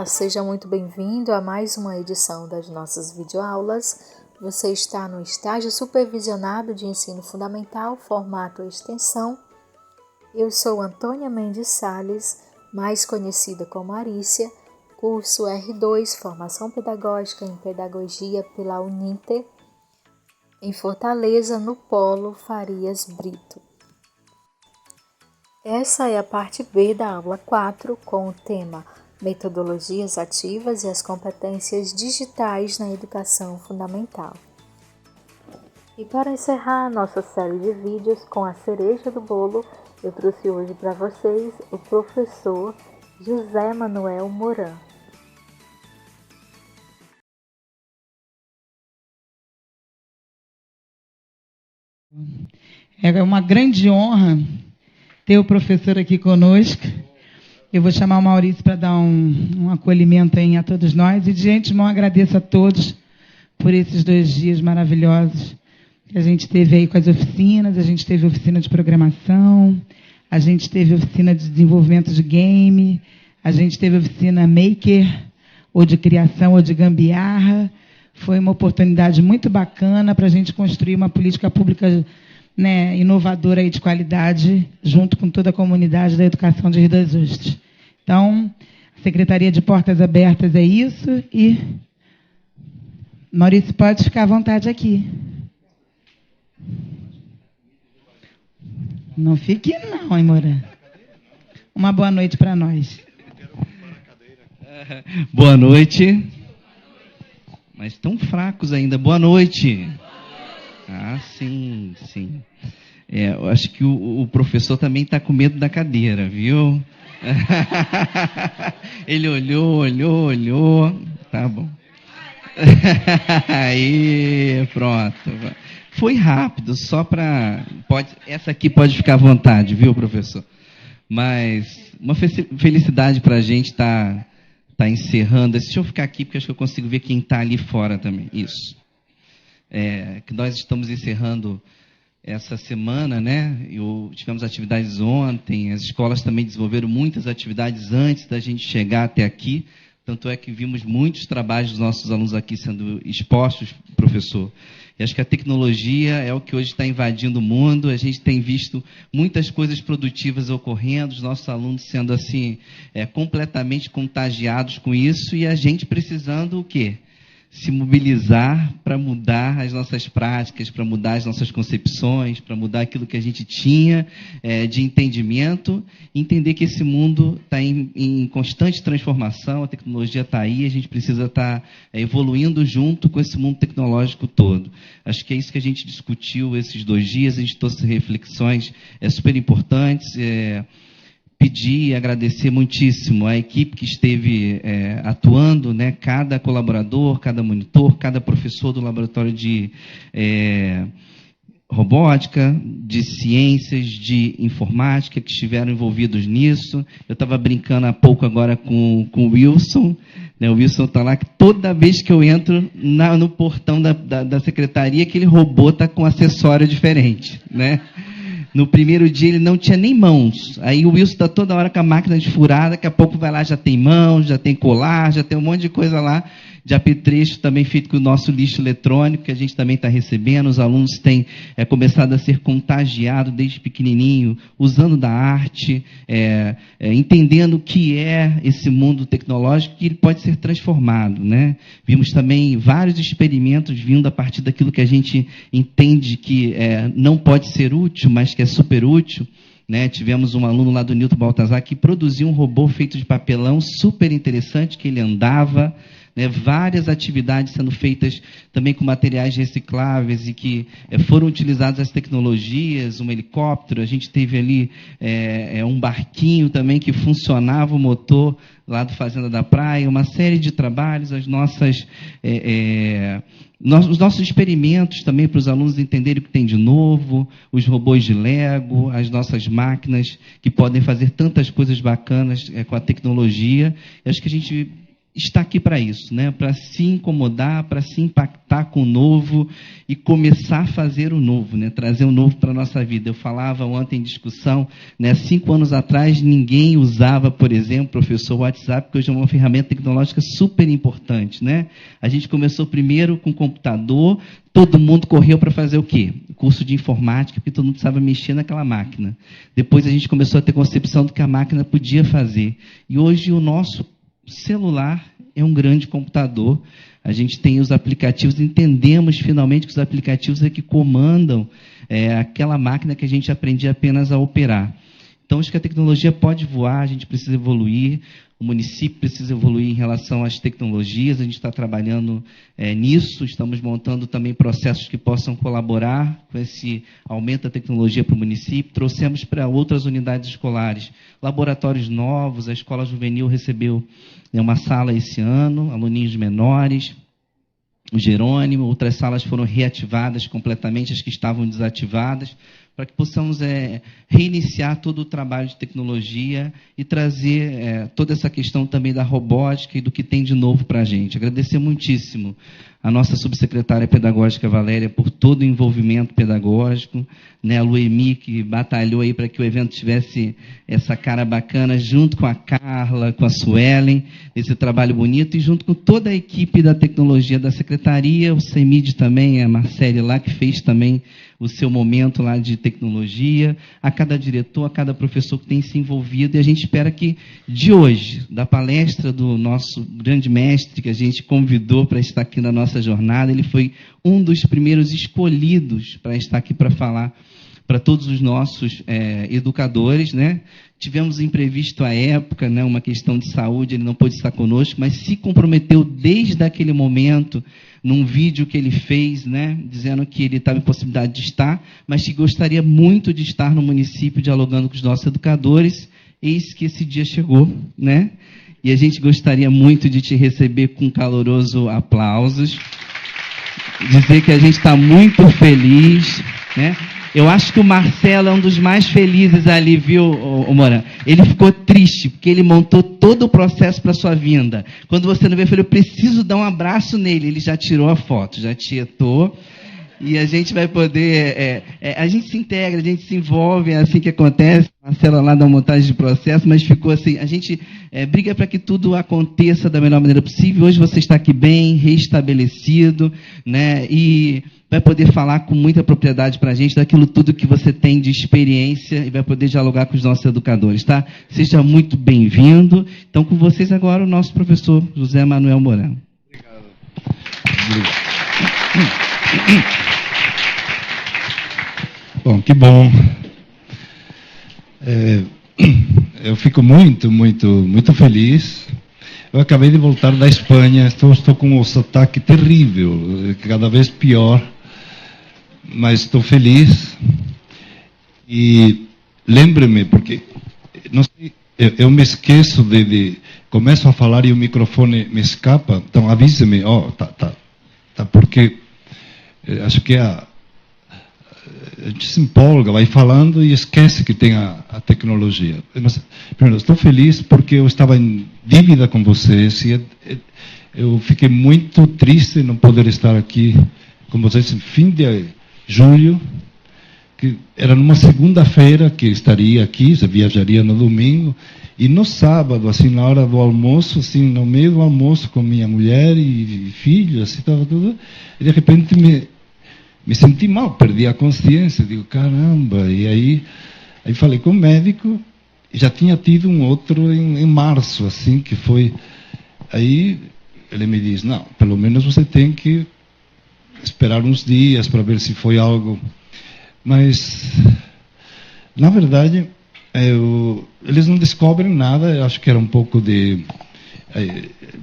Olá, seja muito bem-vindo a mais uma edição das nossas videoaulas. Você está no estágio supervisionado de ensino fundamental, formato extensão. Eu sou Antônia Mendes Salles, mais conhecida como Arícia, curso R2, Formação Pedagógica em Pedagogia pela Uninter, em Fortaleza, no Polo Farias Brito. Essa é a parte B da aula 4, com o tema Metodologias ativas e as competências digitais na educação fundamental. E para encerrar a nossa série de vídeos com a cereja do bolo, eu trouxe hoje para vocês o professor José Manuel Moran. É uma grande honra ter o professor aqui conosco. Eu vou chamar o Maurício para dar um acolhimento aí a todos nós. E de antemão agradeço a todos por esses 2 dias maravilhosos que a gente teve aí com as oficinas. A gente teve oficina de programação, a gente teve oficina de desenvolvimento de game, a gente teve oficina maker, ou de criação, ou de gambiarra. Foi uma oportunidade muito bacana para a gente construir uma política pública, né, inovadora e de qualidade, junto com toda a comunidade da educação de Rio das Ostras. Então, a Secretaria de Portas Abertas é isso, e Maurício, pode ficar à vontade aqui. Não fique não, hein, Moran? Uma boa noite para nós. Boa noite. Mas tão fracos ainda. Boa noite. Ah, sim, sim. Eu acho que o professor também está com medo da cadeira, viu? Ele olhou. Tá bom. Aí, pronto. Foi rápido, só para... Essa aqui pode ficar à vontade, viu, professor? Mas uma felicidade para a gente estar encerrando. Deixa eu ficar aqui, porque acho que eu consigo ver quem está ali fora também. Isso. Que nós estamos encerrando essa semana, né? Tivemos atividades ontem, as escolas também desenvolveram muitas atividades antes da gente chegar até aqui, tanto é que vimos muitos trabalhos dos nossos alunos aqui sendo expostos, professor. E acho que a tecnologia é o que hoje está invadindo o mundo, a gente tem visto muitas coisas produtivas ocorrendo, os nossos alunos sendo assim, completamente contagiados com isso, e a gente precisando o quê? Se mobilizar para mudar as nossas práticas, para mudar as nossas concepções, para mudar aquilo que a gente tinha de entendimento, entender que esse mundo está em constante transformação, a tecnologia está aí, a gente precisa estar evoluindo junto com esse mundo tecnológico todo. Acho que é isso que a gente discutiu esses 2 dias, a gente trouxe reflexões super importantes, pedir e agradecer muitíssimo a equipe que esteve atuando, né, cada colaborador, cada monitor, cada professor do laboratório de robótica, de ciências, de informática, que estiveram envolvidos nisso. Eu estava brincando há pouco agora com o Wilson, né, o Wilson está lá, que toda vez que eu entro no portão da secretaria, aquele robô está com um acessório diferente, né? No primeiro dia ele não tinha nem mãos. Aí o Wilson está toda hora com a máquina de furar, daqui a pouco vai lá, já tem mãos, já tem colar, já tem um monte de coisa lá, de apetrecho também feito com o nosso lixo eletrônico, que a gente também está recebendo. Os alunos têm começado a ser contagiados desde pequenininho, usando da arte, entendendo o que é esse mundo tecnológico, que ele pode ser transformado, né? Vimos também vários experimentos vindo a partir daquilo que a gente entende que não pode ser útil, mas que é super útil, né? Tivemos um aluno lá do Newton Baltazar que produziu um robô feito de papelão super interessante, que ele andava, né? Várias atividades sendo feitas também com materiais recicláveis e que foram utilizadas as tecnologias, um helicóptero, a gente teve ali um barquinho também que funcionava o motor lá do Fazenda da Praia, uma série de trabalhos, os nossos experimentos também para os alunos entenderem o que tem de novo, os robôs de Lego, as nossas máquinas que podem fazer tantas coisas bacanas com a tecnologia. Eu acho que a gente está aqui para isso, né? Para se incomodar, para se impactar com o novo e começar a fazer o novo, né? Trazer o novo para a nossa vida. Eu falava ontem em discussão, né? 5 anos atrás ninguém usava, por exemplo, professor, o WhatsApp, que hoje é uma ferramenta tecnológica super importante, né? A gente começou primeiro com computador, todo mundo correu para fazer o quê? Curso de informática, porque todo mundo precisava mexer naquela máquina. Depois a gente começou a ter concepção do que a máquina podia fazer. E hoje o nosso celular é um grande computador. A gente tem os aplicativos, entendemos finalmente que os aplicativos é que comandam aquela máquina que a gente aprendia apenas a operar. Então, acho que a tecnologia pode voar, a gente precisa evoluir, o município precisa evoluir em relação às tecnologias, a gente está trabalhando nisso, estamos montando também processos que possam colaborar com esse aumento da tecnologia para o município, trouxemos para outras unidades escolares laboratórios novos, a Escola Juvenil recebeu uma sala esse ano, aluninhos menores, o Jerônimo, outras salas foram reativadas completamente, as que estavam desativadas, para que possamos reiniciar todo o trabalho de tecnologia e trazer toda essa questão também da robótica e do que tem de novo para a gente. Agradecer muitíssimo a nossa subsecretária pedagógica, Valéria, por todo o envolvimento pedagógico, né, a Luemi, que batalhou aí para que o evento tivesse essa cara bacana, junto com a Carla, com a Suelen, esse trabalho bonito, e junto com toda a equipe da tecnologia da secretaria, o CEMID também, a Marcele lá, que fez também o seu momento lá de tecnologia, a cada diretor, a cada professor que tem se envolvido, e a gente espera que, de hoje, da palestra do nosso grande mestre, que a gente convidou para estar aqui na nossa jornada, ele foi um dos primeiros escolhidos para estar aqui para falar para todos os nossos educadores, né? Tivemos imprevisto à época, né, uma questão de saúde, ele não pôde estar conosco, mas se comprometeu desde aquele momento, num vídeo que ele fez, né, dizendo que ele estava em possibilidade de estar, mas que gostaria muito de estar no município dialogando com os nossos educadores. Eis que esse dia chegou, né? E a gente gostaria muito de te receber com caloroso aplausos, dizer que a gente está muito feliz, né? Eu acho que o Marcelo é um dos mais felizes ali, viu, Moran? Ele ficou triste, porque ele montou todo o processo para a sua vinda. Quando você não veio, eu falei, eu preciso dar um abraço nele. Ele já tirou a foto, já tietou. E a gente vai poder... a gente se integra, a gente se envolve, é assim que acontece. Marcela lá dá uma montagem de processo, mas ficou assim... A gente briga para que tudo aconteça da melhor maneira possível. Hoje você está aqui bem, restabelecido, né? E vai poder falar com muita propriedade para a gente daquilo tudo que você tem de experiência e vai poder dialogar com os nossos educadores, tá? Seja muito bem-vindo. Então, com vocês agora, o nosso professor José Manuel Moran. Obrigado. Bom, que bom. Eu fico muito feliz. Eu acabei de voltar da Espanha, estou com um sotaque terrível, cada vez pior, mas estou feliz. E lembre-me, porque não sei, eu me esqueço começo a falar e o microfone me escapa, então avise-me, tá, porque acho que a gente se empolga, vai falando e esquece que tem a tecnologia. Mas, primeiro, estou feliz porque eu estava em dívida com vocês e eu fiquei muito triste não poder estar aqui com vocês em fim de julho, que era numa segunda-feira que estaria aqui, você viajaria no domingo, e no sábado, assim, na hora do almoço, assim, no meio do almoço com minha mulher e filho, assim, estava tudo, e de repente me senti mal, perdi a consciência, digo, caramba, e aí falei com o médico, já tinha tido um outro em março, assim, que foi, aí ele me diz, não, pelo menos você tem que esperar uns dias para ver se foi algo, mas, na verdade, eles não descobrem nada, eu acho que era um pouco de...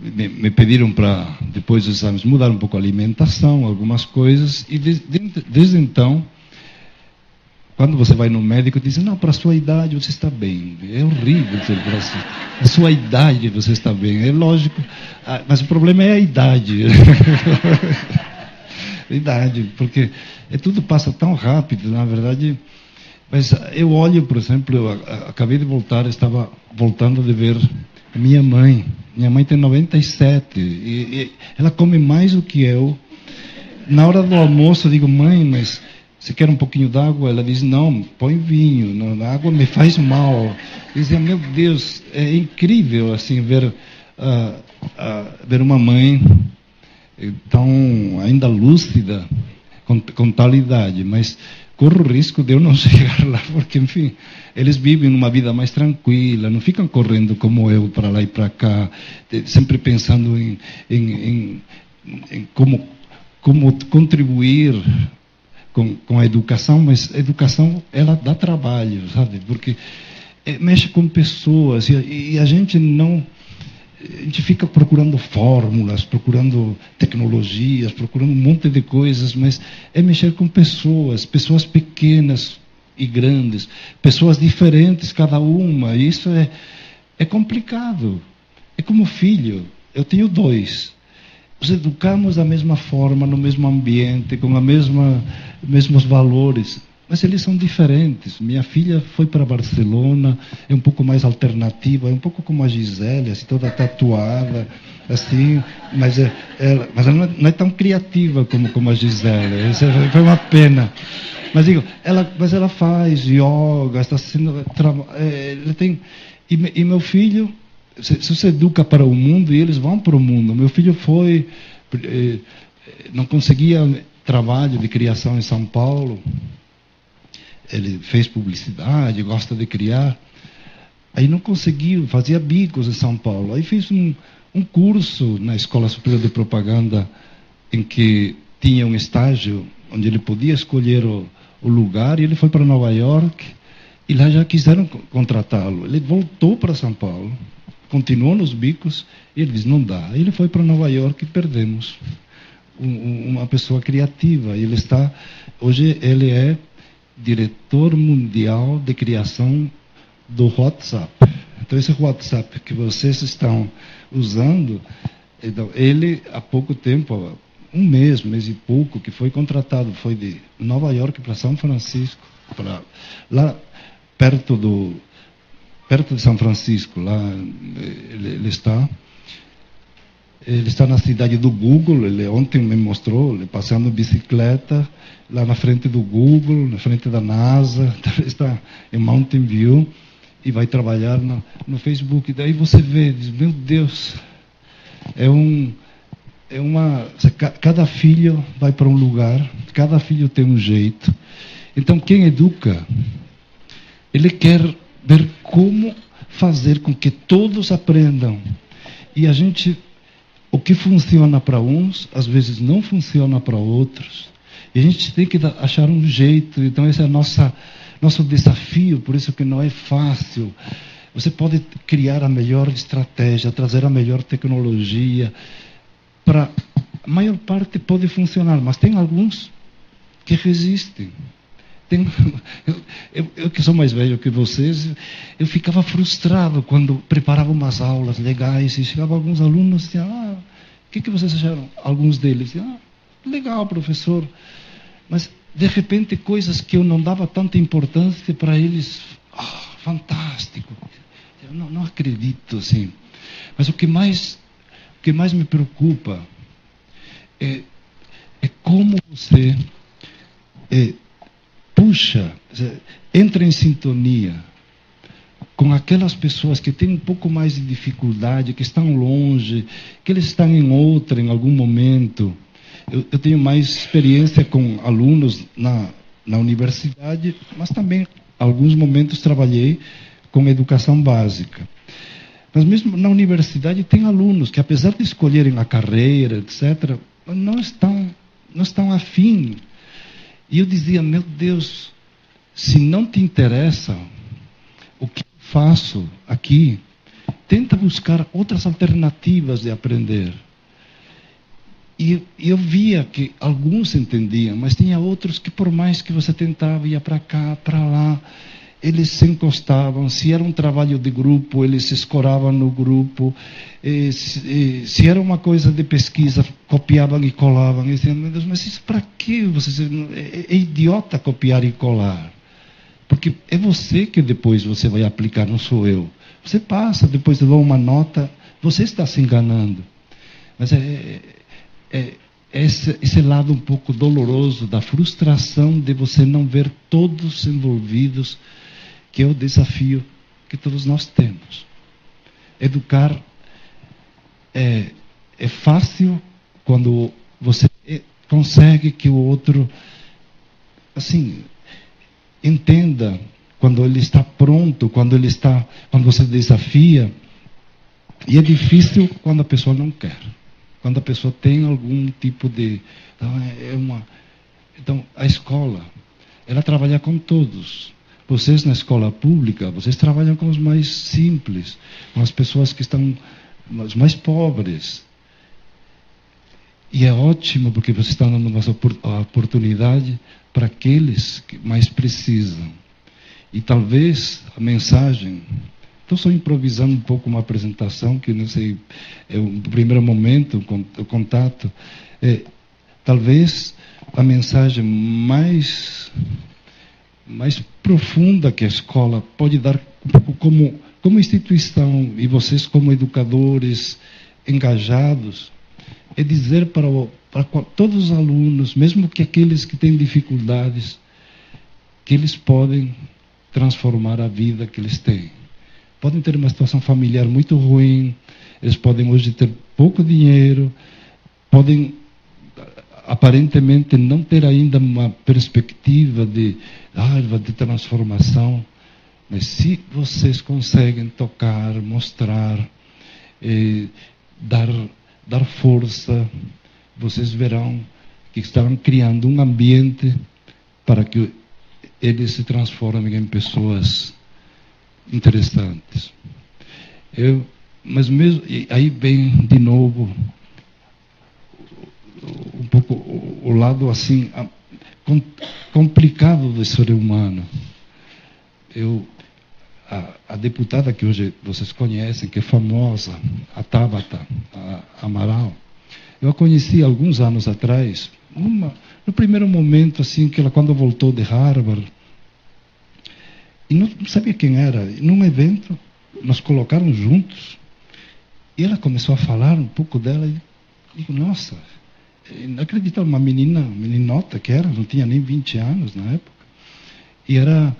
Me pediram para, depois dos exames, mudar um pouco a alimentação, algumas coisas, e desde então, quando você vai no médico, dizem, não, para a sua idade você está bem. É horrível dizer para assim, a sua idade você está bem. É lógico, mas o problema é a idade. A idade, porque tudo passa tão rápido, na verdade. Mas eu olho, por exemplo, eu acabei de voltar, estava voltando de ver a minha mãe, Minha mãe tem 97 e ela come mais do que eu. Na hora do almoço eu digo, mãe, mas você quer um pouquinho d'água? Ela diz, não, põe vinho, a água me faz mal. Eu dizia, meu Deus, é incrível assim ver uma mãe tão ainda lúcida com tal idade, mas corro o risco de eu não chegar lá, porque, enfim, eles vivem uma vida mais tranquila, não ficam correndo como eu para lá e para cá, sempre pensando em como contribuir com a educação, mas a educação, ela dá trabalho, sabe? Porque mexe com pessoas e a gente não... A gente fica procurando fórmulas, procurando tecnologias, procurando um monte de coisas, mas é mexer com pessoas, pessoas pequenas e grandes, pessoas diferentes cada uma. E isso é complicado. É como filho. Eu tenho 2. Os educamos da mesma forma, no mesmo ambiente, com mesmos valores. Mas eles são diferentes. Minha filha foi para Barcelona, é um pouco mais alternativa, é um pouco como a Gisele, assim, toda tatuada, assim, mas ela não é tão criativa como a Gisele. Isso foi uma pena. Mas digo, ela faz yoga, está sendo, ela tem, e meu filho, se você educa para o mundo, e eles vão para o mundo. Meu filho não conseguia trabalho de criação em São Paulo. Ele fez publicidade, gosta de criar. Aí não conseguiu, fazia bicos em São Paulo. Aí fez um curso na Escola Superior de Propaganda, em que tinha um estágio onde ele podia escolher o lugar, e ele foi para Nova York, e lá já quiseram contratá-lo. Ele voltou para São Paulo, continuou nos bicos, e ele disse, não dá. Aí ele foi para Nova York e perdemos uma pessoa criativa. E hoje ele é diretor mundial de criação do WhatsApp. Então, esse WhatsApp que vocês estão usando, então, ele, há pouco tempo, um mês e pouco, que foi contratado, foi de Nova York para São Francisco, lá perto de São Francisco, lá ele está. Ele está na cidade do Google, ele ontem me mostrou, ele passando bicicleta, lá na frente do Google, na frente da NASA, ele está em Mountain View, e vai trabalhar no Facebook. Daí você vê, diz, meu Deus, cada filho vai para um lugar, cada filho tem um jeito. Então, quem educa, ele quer ver como fazer com que todos aprendam. E o que funciona para uns, às vezes não funciona para outros. E a gente tem que achar um jeito. Então, esse é nosso desafio, por isso que não é fácil. Você pode criar a melhor estratégia, trazer a melhor tecnologia. A maior parte pode funcionar, mas tem alguns que resistem. Eu que sou mais velho que vocês, eu ficava frustrado quando preparava umas aulas legais e chegavam alguns alunos e diziam, o que vocês acharam? Alguns deles diziam, legal, professor, mas de repente coisas que eu não dava tanta importância para eles, fantástico, eu não acredito assim. Mas o que mais me preocupa é como você entra em sintonia com aquelas pessoas que têm um pouco mais de dificuldade, que estão longe, que eles estão em algum momento. Eu tenho mais experiência com alunos na universidade, mas também, em alguns momentos, trabalhei com educação básica. Mas mesmo na universidade tem alunos que, apesar de escolherem a carreira, etc., não estão afim. E eu dizia, meu Deus, se não te interessa o que eu faço aqui, tenta buscar outras alternativas de aprender. E eu via que alguns entendiam, mas tinha outros que, por mais que você tentava, ia para cá, para lá, eles se encostavam. Se era um trabalho de grupo, eles se escoravam no grupo. Se era uma coisa de pesquisa, copiavam e colavam. E diziam, meu Deus, mas isso para quê? É idiota copiar e colar. Porque é você que depois você vai aplicar, não sou eu. Você passa, depois eu dou uma nota, você está se enganando. Mas esse lado um pouco doloroso da frustração de você não ver todos envolvidos, que é o desafio que todos nós temos. Educar é fácil quando você consegue que o outro, assim, entenda, quando ele está pronto, quando você desafia. E é difícil quando a pessoa não quer. Quando a pessoa tem algum tipo de... Então, a escola, ela trabalha com todos. Vocês na escola pública, vocês trabalham com os mais simples, com as pessoas que estão os mais pobres. E é ótimo porque vocês estão dando uma oportunidade para aqueles que mais precisam. E talvez a mensagem... Estou só improvisando um pouco uma apresentação, que não sei, é o primeiro momento, o contato. Talvez a mensagem mais profunda que a escola pode dar como instituição, e vocês como educadores engajados, é dizer para todos os alunos, mesmo que aqueles que têm dificuldades, que eles podem transformar a vida que eles têm. Podem ter uma situação familiar muito ruim, eles podem hoje ter pouco dinheiro, podem aparentemente não ter ainda uma perspectiva de transformação, mas se vocês conseguem tocar, mostrar, dar força, vocês verão que estarão criando um ambiente para que eles se transformem em pessoas interessantes. Mas mesmo aí vem de novo um pouco o lado assim complicado do ser humano. A deputada que hoje vocês conhecem, que é famosa, a Tabata Amaral, eu a conheci alguns anos atrás, no primeiro momento assim que ela, quando voltou de Harvard, e não sabia quem era. Num evento, nos colocaram juntos. E ela começou a falar um pouco dela. E digo, nossa, não acredito, uma meninota que era, não tinha nem 20 anos na época. E era,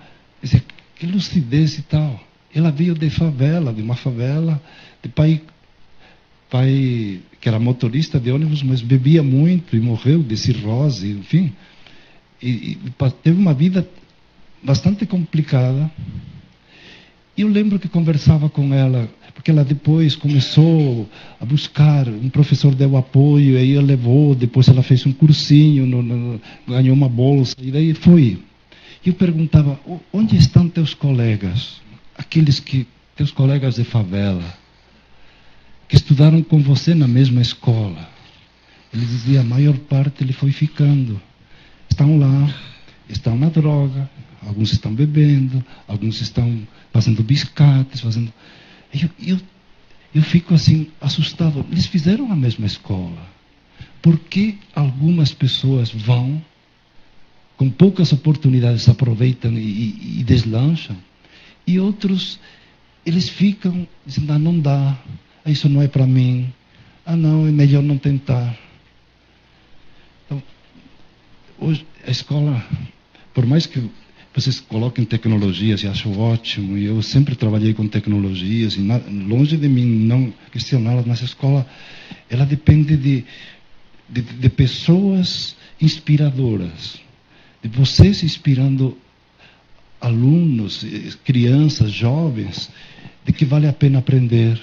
que lucidez e tal. Ela veio de uma favela, de pai que era motorista de ônibus, mas bebia muito e morreu de cirrose, enfim. E teve uma vida bastante complicada. E eu lembro que conversava com ela, porque ela depois começou a buscar, um professor deu apoio, aí ela levou, depois ela fez um cursinho, ganhou uma bolsa, e daí foi. E eu perguntava, onde estão teus colegas? Teus colegas de favela, que estudaram com você na mesma escola. Ele dizia, a maior parte ele foi ficando. Estão lá, estão na droga, alguns estão bebendo, alguns estão fazendo biscates, fazendo... Eu fico assim, assustado. Eles fizeram a mesma escola. Por que algumas pessoas vão, com poucas oportunidades, aproveitam e deslancham, e outros, eles ficam dizendo, não dá, isso não é para mim, não, é melhor não tentar. Então, hoje, a escola, por mais que vocês coloquem tecnologias, eu acho ótimo, e eu sempre trabalhei com tecnologias, e longe de mim não questioná-las, mas a escola, ela depende de pessoas inspiradoras, de vocês inspirando alunos, crianças, jovens, de que vale a pena aprender.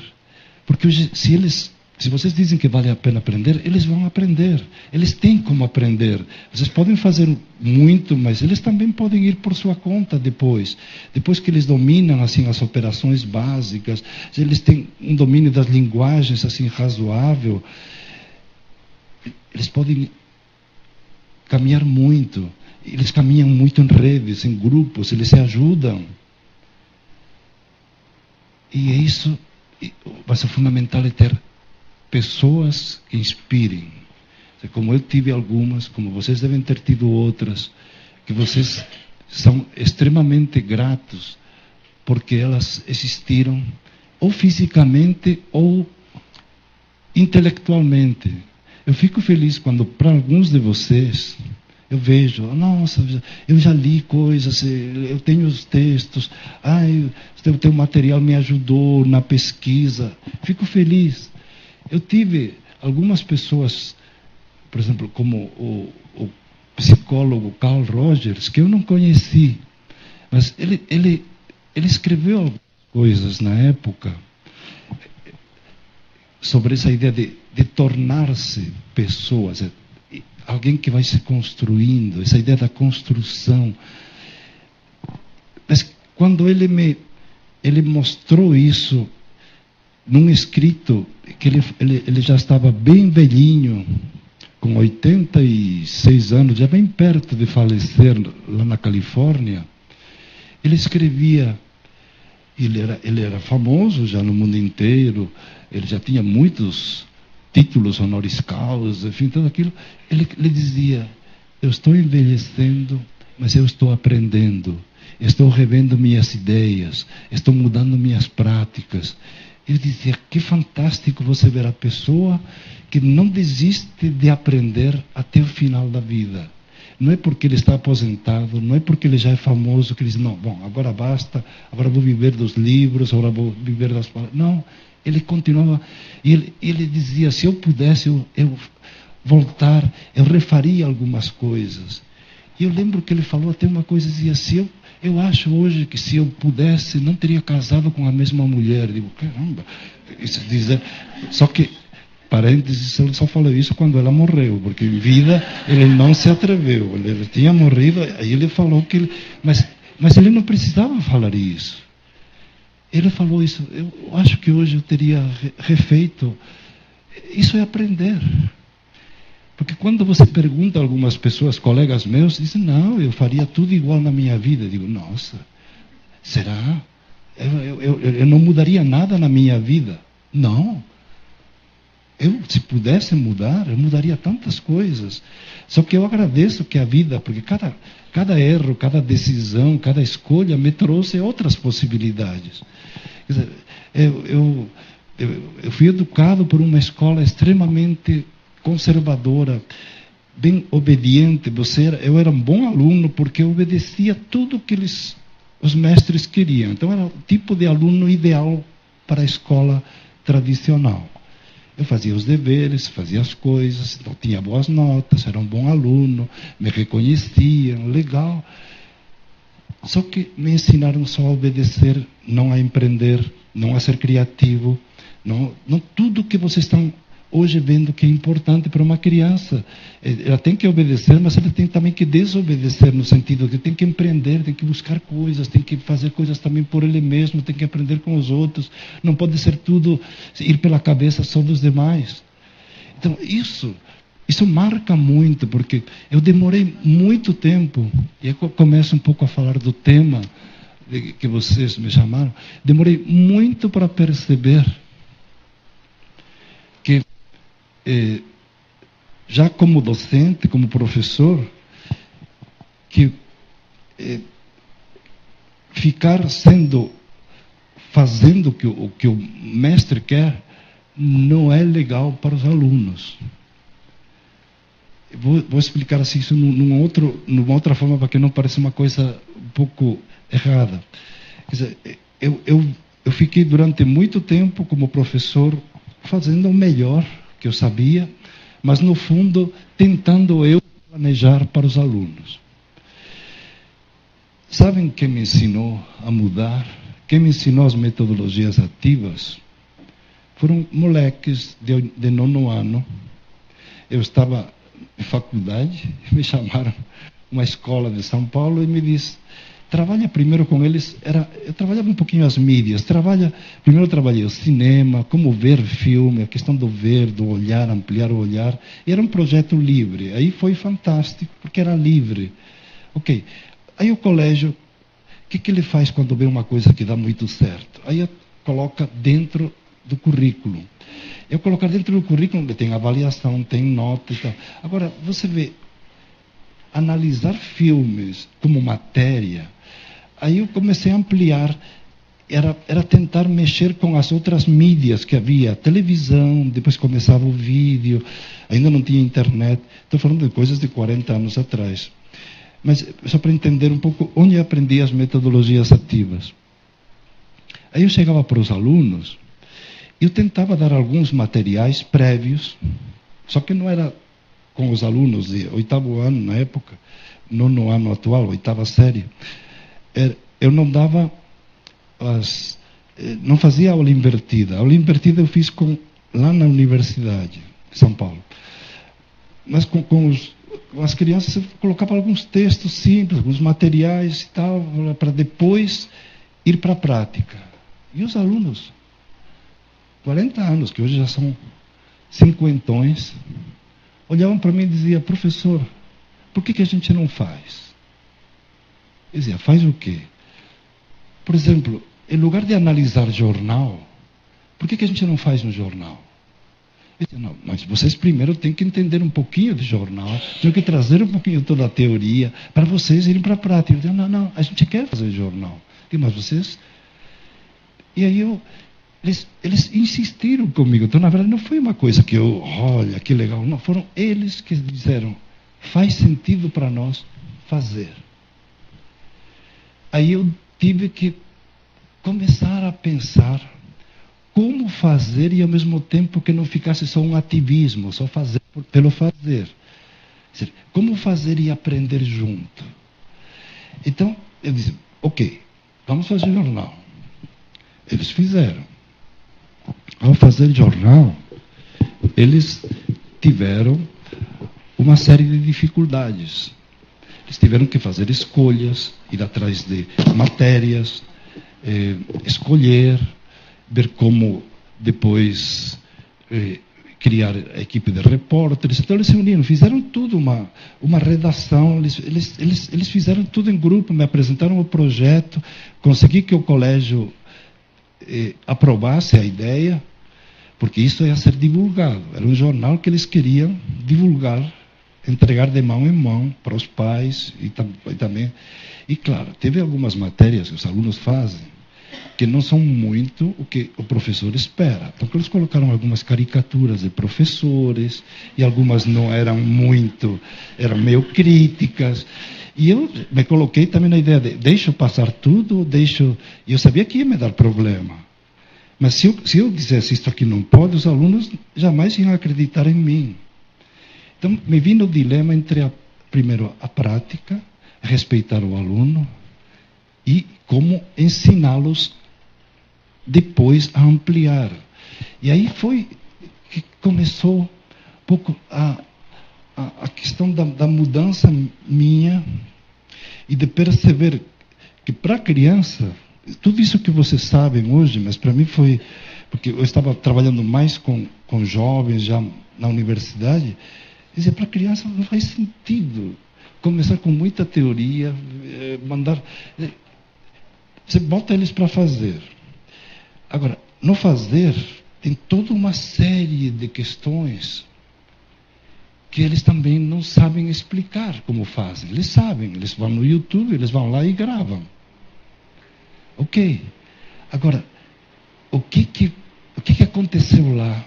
Porque hoje, se vocês dizem que vale a pena aprender, eles vão aprender. Eles têm como aprender. Vocês podem fazer muito, mas eles também podem ir por sua conta depois. Depois que eles dominam assim as operações básicas, eles têm um domínio das linguagens assim razoável, eles podem caminhar muito. Eles caminham muito em redes, em grupos, eles se ajudam. E isso vai ser fundamental, é ter pessoas que inspirem. Como eu tive algumas, como vocês devem ter tido outras, que vocês são extremamente gratos porque elas existiram ou fisicamente ou intelectualmente. Eu fico feliz quando, para alguns de vocês, eu vejo, nossa, eu já li coisas, eu tenho os textos, o teu material me ajudou na pesquisa. Fico feliz. Eu tive algumas pessoas, por exemplo, como o psicólogo Carl Rogers, que eu não conheci, mas ele escreveu algumas coisas na época sobre essa ideia de tornar-se pessoas, alguém que vai se construindo, essa ideia da construção. Mas quando ele mostrou isso num escrito, que ele já estava bem velhinho, com 86 anos, já bem perto de falecer lá na Califórnia, ele escrevia, ele era famoso já no mundo inteiro, ele já tinha muitos títulos honoris causa, enfim, tudo aquilo. Ele dizia, eu estou envelhecendo, mas eu estou aprendendo, estou revendo minhas ideias, estou mudando minhas práticas. Ele dizia, que fantástico você ver a pessoa que não desiste de aprender até o final da vida. Não é porque ele está aposentado, não é porque ele já é famoso, que ele diz, não, bom, agora basta, agora vou viver dos livros, agora vou viver das palavras. Não, ele continuava, e ele dizia, se eu pudesse, eu voltar, eu refaria algumas coisas. E eu lembro que ele falou até uma coisa, dizia, eu acho hoje que se eu pudesse, não teria casado com a mesma mulher. Eu digo, caramba, isso dizer, só que, parênteses, ele só falou isso quando ela morreu, porque em vida ele não se atreveu, ele tinha morrido, aí ele falou que mas ele não precisava falar isso. Ele falou isso, eu acho que hoje eu teria refeito. Isso é aprender. Porque quando você pergunta a algumas pessoas, colegas meus, dizem, não, eu faria tudo igual na minha vida. Eu digo, nossa, será? Eu não mudaria nada na minha vida. Não. Se pudesse mudar, eu mudaria tantas coisas. Só que eu agradeço que a vida, porque cada erro, cada decisão, cada escolha me trouxe outras possibilidades. Quer dizer, eu fui educado por uma escola extremamente conservadora, bem obediente. Eu era um bom aluno porque eu obedecia tudo que os mestres queriam. Então era o tipo de aluno ideal para a escola tradicional. Eu fazia os deveres, fazia as coisas, então tinha boas notas, era um bom aluno, me reconheciam, legal. Só que me ensinaram só a obedecer, não a empreender, não a ser criativo, não tudo que vocês estão hoje vendo que é importante para uma criança. Ela tem que obedecer, mas ela tem também que desobedecer, no sentido que tem que empreender, tem que buscar coisas, tem que fazer coisas também por ele mesmo, tem que aprender com os outros. Não pode ser tudo, ir pela cabeça só dos demais. Então, isso marca muito, porque eu demorei muito tempo, e eu começo um pouco a falar do tema que vocês me chamaram, demorei muito para perceber que já como docente, como professor, que ficar fazendo o que o mestre quer não é legal para os alunos. Vou explicar assim isso numa outra forma, para que não pareça uma coisa um pouco errada. Quer dizer, eu fiquei durante muito tempo como professor fazendo o melhor que eu sabia, mas no fundo tentando eu planejar para os alunos. Sabem quem me ensinou a mudar? Quem me ensinou as metodologias ativas? Foram moleques de 9º ano. Eu estava em faculdade, me chamaram uma escola de São Paulo e me disse, trabalha primeiro com eles. Eu trabalhava um pouquinho as mídias. Primeiro trabalhei o cinema, como ver filme, a questão do ver, do olhar, ampliar o olhar. E era um projeto livre. Aí foi fantástico, porque era livre. Ok. Aí o colégio, o que ele faz quando vê uma coisa que dá muito certo? Aí coloca dentro do currículo. Eu colocar dentro do currículo, tem avaliação, tem nota e tal. Agora, você vê, analisar filmes como matéria. Aí eu comecei a ampliar. era tentar mexer com as outras mídias que havia, televisão, depois começava o vídeo, ainda não tinha internet. Estou falando de coisas de 40 anos atrás. Mas só para entender um pouco onde eu aprendi as metodologias ativas. Aí eu chegava para os alunos, eu tentava dar alguns materiais prévios, só que não era com os alunos de 8º ano na época, no ano atual, 8ª série. Eu não dava não fazia aula invertida. A aula invertida eu fiz lá na Universidade de São Paulo. Mas com as crianças eu colocava alguns textos simples, alguns materiais e tal, para depois ir para a prática. E os alunos, 40 anos, que hoje já são cinquentões, olhavam para mim e diziam: professor, por que a gente não faz? Eu dizia: faz o quê? Por exemplo, em lugar de analisar jornal, por que a gente não faz no jornal? Eu disse: não, mas vocês primeiro têm que entender um pouquinho de jornal, têm que trazer um pouquinho toda a teoria, para vocês irem para a prática. Eu disse: não, a gente quer fazer jornal. Mas vocês... E aí eles insistiram comigo. Então, na verdade, não foi uma coisa que olha, que legal. Não, foram eles que disseram: faz sentido para nós fazer. Aí eu tive que começar a pensar como fazer e ao mesmo tempo que não ficasse só um ativismo, só fazer pelo fazer. Como fazer e aprender junto. Então, eu disse: ok, vamos fazer jornal. Eles fizeram. Ao fazer jornal, eles tiveram uma série de dificuldades. Eles tiveram que fazer escolhas, ir atrás de matérias, escolher, ver como depois criar a equipe de repórteres. Então eles se uniram, fizeram tudo, uma redação, eles fizeram tudo em grupo, me apresentaram o projeto, consegui que o colégio aprovasse a ideia, porque isso ia ser divulgado. Era um jornal que eles queriam divulgar, entregar de mão em mão para os pais e também. E claro, teve algumas matérias que os alunos fazem que não são muito o que o professor espera. Então eles colocaram algumas caricaturas de professores e algumas não eram muito, eram meio críticas. E eu me coloquei também na ideia de deixo passar tudo, e eu sabia que ia me dar problema. Mas se eu dissesse isto aqui não pode, os alunos jamais iam acreditar em mim. Então, me vi no dilema entre, primeiro, a prática, respeitar o aluno, e como ensiná-los depois a ampliar. E aí foi que começou um pouco a questão da mudança minha e de perceber que para a criança, tudo isso que vocês sabem hoje, mas para mim foi, porque eu estava trabalhando mais com jovens já na universidade, dizia, para a criança não faz sentido começar com muita teoria, mandar... Você bota eles para fazer. Agora, no fazer, tem toda uma série de questões que eles também não sabem explicar como fazem. Eles sabem, eles vão no YouTube, eles vão lá e gravam. Ok. Agora, o que aconteceu lá?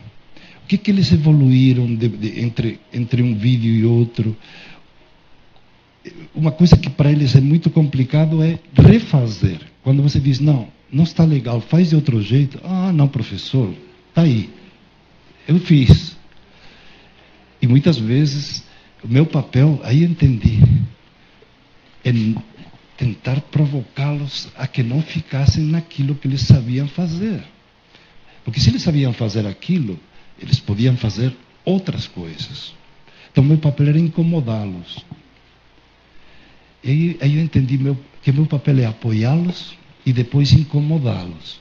O que eles evoluíram entre um vídeo e outro? Uma coisa que para eles é muito complicado é refazer. Quando você diz, não está legal, faz de outro jeito. Ah, não, professor, está aí. Eu fiz. E muitas vezes, o meu papel, aí eu entendi, é tentar provocá-los a que não ficassem naquilo que eles sabiam fazer. Porque se eles sabiam fazer aquilo, eles podiam fazer outras coisas. Então, meu papel era incomodá-los. E aí eu entendi que meu papel é apoiá-los e depois incomodá-los.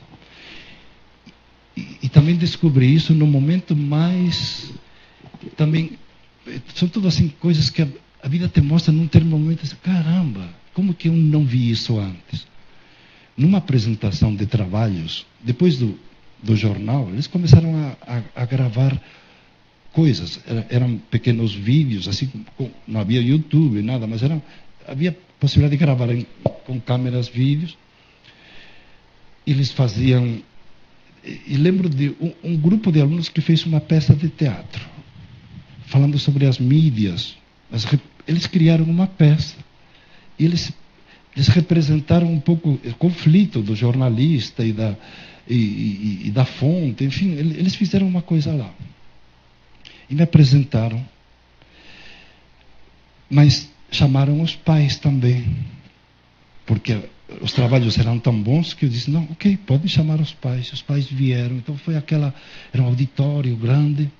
E também descobri isso no momento mais... Também, são tudo assim, coisas que a vida te mostra num determinado momento, assim, caramba, como que eu não vi isso antes? Numa apresentação de trabalhos, depois do jornal, eles começaram a gravar coisas, eram pequenos vídeos, assim, não havia YouTube, nada, mas havia possibilidade de gravar com câmeras, vídeos. eles faziam... E lembro de um grupo de alunos que fez uma peça de teatro, falando sobre as mídias. Eles criaram uma peça. E eles representaram um pouco o conflito do jornalista e da fonte. Enfim, eles fizeram uma coisa lá. E me apresentaram. Mas chamaram os pais também. Porque os trabalhos eram tão bons que eu disse, não, ok, pode chamar os pais. Os pais vieram. Então foi era um auditório grande.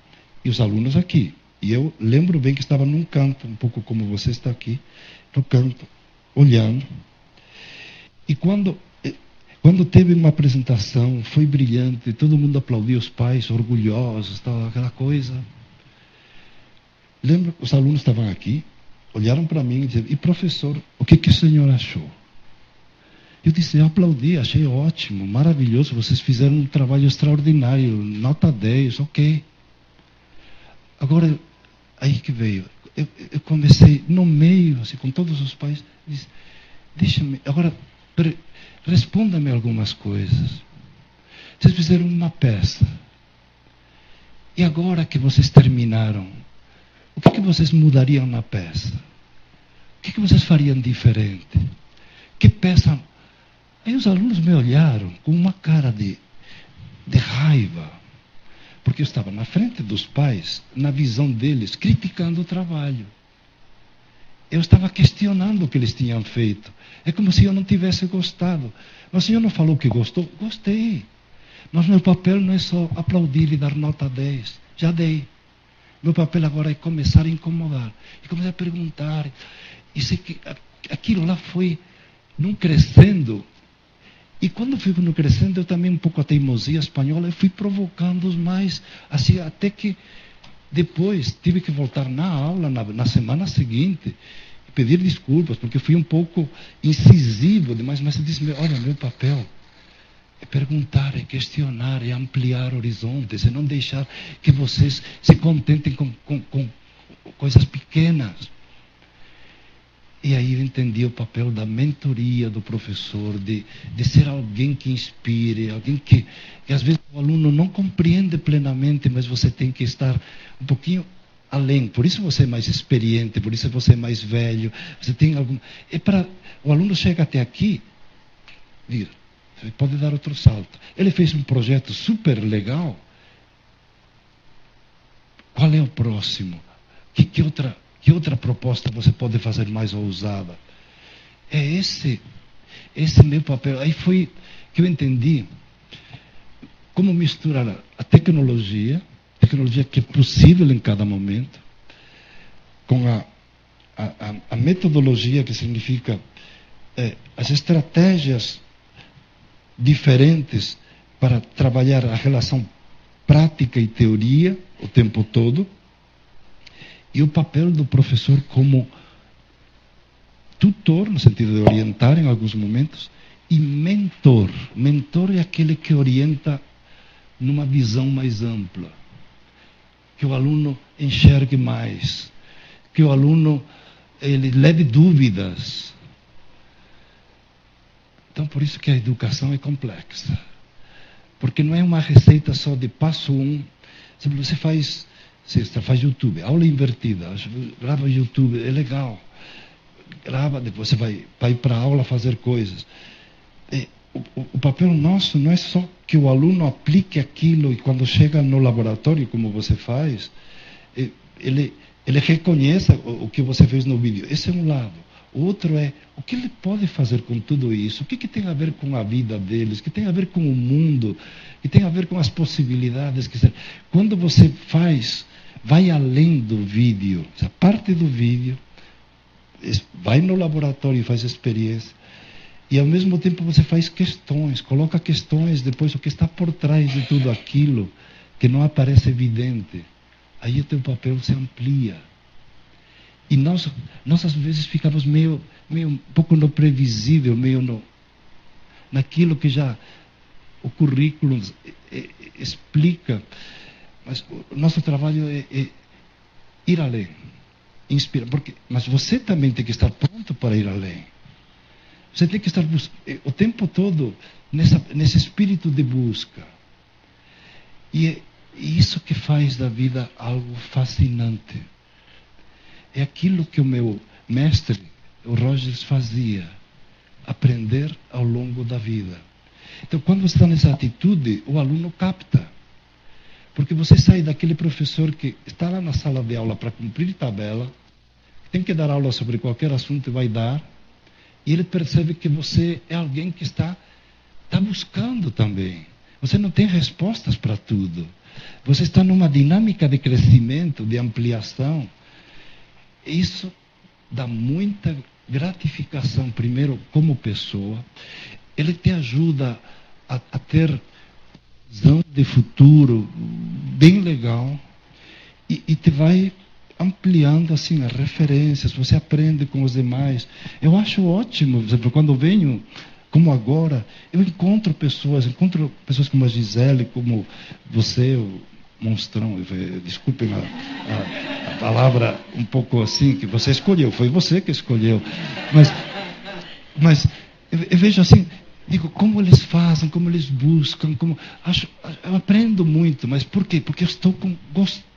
E os alunos aqui. E eu lembro bem que estava num canto, um pouco como você está aqui, no canto, olhando. E quando teve uma apresentação, foi brilhante, todo mundo aplaudiu os pais, orgulhosos, tal, aquela coisa. Lembro, os alunos estavam aqui, olharam para mim e disseram, e professor, o que o senhor achou? Eu disse, eu aplaudi, achei ótimo, maravilhoso, vocês fizeram um trabalho extraordinário, nota 10, ok. Agora, aí que veio, eu comecei no meio, assim, com todos os pais, disse, deixa-me, agora, responda-me algumas coisas. Vocês fizeram uma peça, e agora que vocês terminaram, o que vocês mudariam na peça? O que vocês fariam diferente? Que peça... Aí os alunos me olharam com uma cara de raiva, porque eu estava na frente dos pais, na visão deles, criticando o trabalho. Eu estava questionando o que eles tinham feito. É como se eu não tivesse gostado. Mas o senhor não falou que gostou? Gostei. Mas meu papel não é só aplaudir e dar nota 10. Já dei. Meu papel agora é começar a incomodar. E começar a perguntar. E sei que aquilo lá foi num crescendo. E quando fui no crescendo, eu também, um pouco a teimosia espanhola, eu fui provocando-os mais, assim, até que depois tive que voltar na aula, na semana seguinte, e pedir desculpas, porque fui um pouco incisivo demais, mas eu disse, olha, meu papel é perguntar, é questionar, é ampliar horizontes, é não deixar que vocês se contentem com coisas pequenas. E aí eu entendi o papel da mentoria do professor, de ser alguém que inspire, alguém que às vezes o aluno não compreende plenamente, mas você tem que estar um pouquinho além. Por isso você é mais experiente, por isso você é mais velho. Você tem algum... O aluno chega até aqui, vira, você pode dar outro salto. Ele fez um projeto super legal. Qual é o próximo? Que outra proposta você pode fazer mais ousada? É esse meu papel. Aí foi que eu entendi como misturar a tecnologia que é possível em cada momento, com a metodologia, que significa as estratégias diferentes para trabalhar a relação prática e teoria o tempo todo, e o papel do professor como tutor, no sentido de orientar em alguns momentos, e mentor. Mentor é aquele que orienta numa visão mais ampla, que o aluno enxergue mais, que o aluno ele leve dúvidas. Então, por isso que a educação é complexa, porque não é uma receita só de passo 1. Você faz YouTube, aula invertida, grava YouTube, é legal. Grava, depois você vai para a aula fazer coisas. O papel nosso não é só que o aluno aplique aquilo e quando chega no laboratório, como você faz, ele reconheça o que você fez no vídeo. Esse é um lado. O outro é, o que ele pode fazer com tudo isso? O que tem a ver com a vida deles? O que tem a ver com o mundo? O que tem a ver com as possibilidades? Quando você vai além do vídeo, a parte do vídeo, vai no laboratório e faz experiência, e ao mesmo tempo você faz questões, coloca questões depois, o que está por trás de tudo aquilo que não aparece evidente. Aí o teu papel se amplia. E nós às vezes ficamos meio um pouco no previsível, meio naquilo que já o currículo explica. Mas o nosso trabalho é ir além, inspirar. Mas você também tem que estar pronto para ir além. Você tem que estar o tempo todo nesse espírito de busca. E é isso que faz da vida algo fascinante. É aquilo que o meu mestre, o Rogers, fazia. Aprender ao longo da vida. Então, quando você está nessa atitude, o aluno capta. Porque você sai daquele professor que está lá na sala de aula para cumprir tabela, tem que dar aula sobre qualquer assunto e vai dar, e ele percebe que você é alguém que está buscando também. Você não tem respostas para tudo. Você está numa dinâmica de crescimento, de ampliação. Isso dá muita gratificação, primeiro, como pessoa. Ele te ajuda a ter visão de futuro bem legal e te vai ampliando assim as referências. Você aprende com os demais. Eu acho ótimo, por exemplo, quando eu venho, como agora, eu encontro pessoas como a Gisele, como você, o monstrão, desculpem a palavra um pouco assim, que você escolheu, foi você que escolheu, mas eu vejo assim, digo, como eles fazem, como eles buscam, eu aprendo muito, mas por quê? Porque eu estou com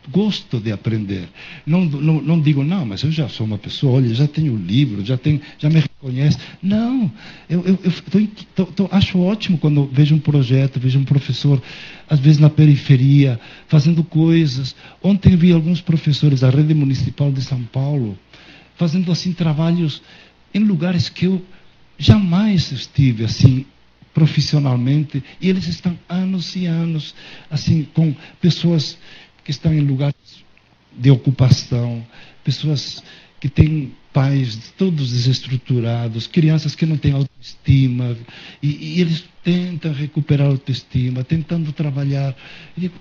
gosto de aprender. Não digo, não, mas eu já sou uma pessoa, olha, já tenho livro, já me reconhece. Não, eu acho ótimo quando vejo um projeto, vejo um professor, às vezes na periferia, fazendo coisas. Ontem vi alguns professores da rede municipal de São Paulo, fazendo assim trabalhos em lugares que eu jamais estive assim profissionalmente, e eles estão anos e anos assim com pessoas que estão em lugares de ocupação, pessoas que têm pais todos desestruturados, crianças que não têm autoestima, e eles tentam recuperar a autoestima, tentando trabalhar. Eu digo,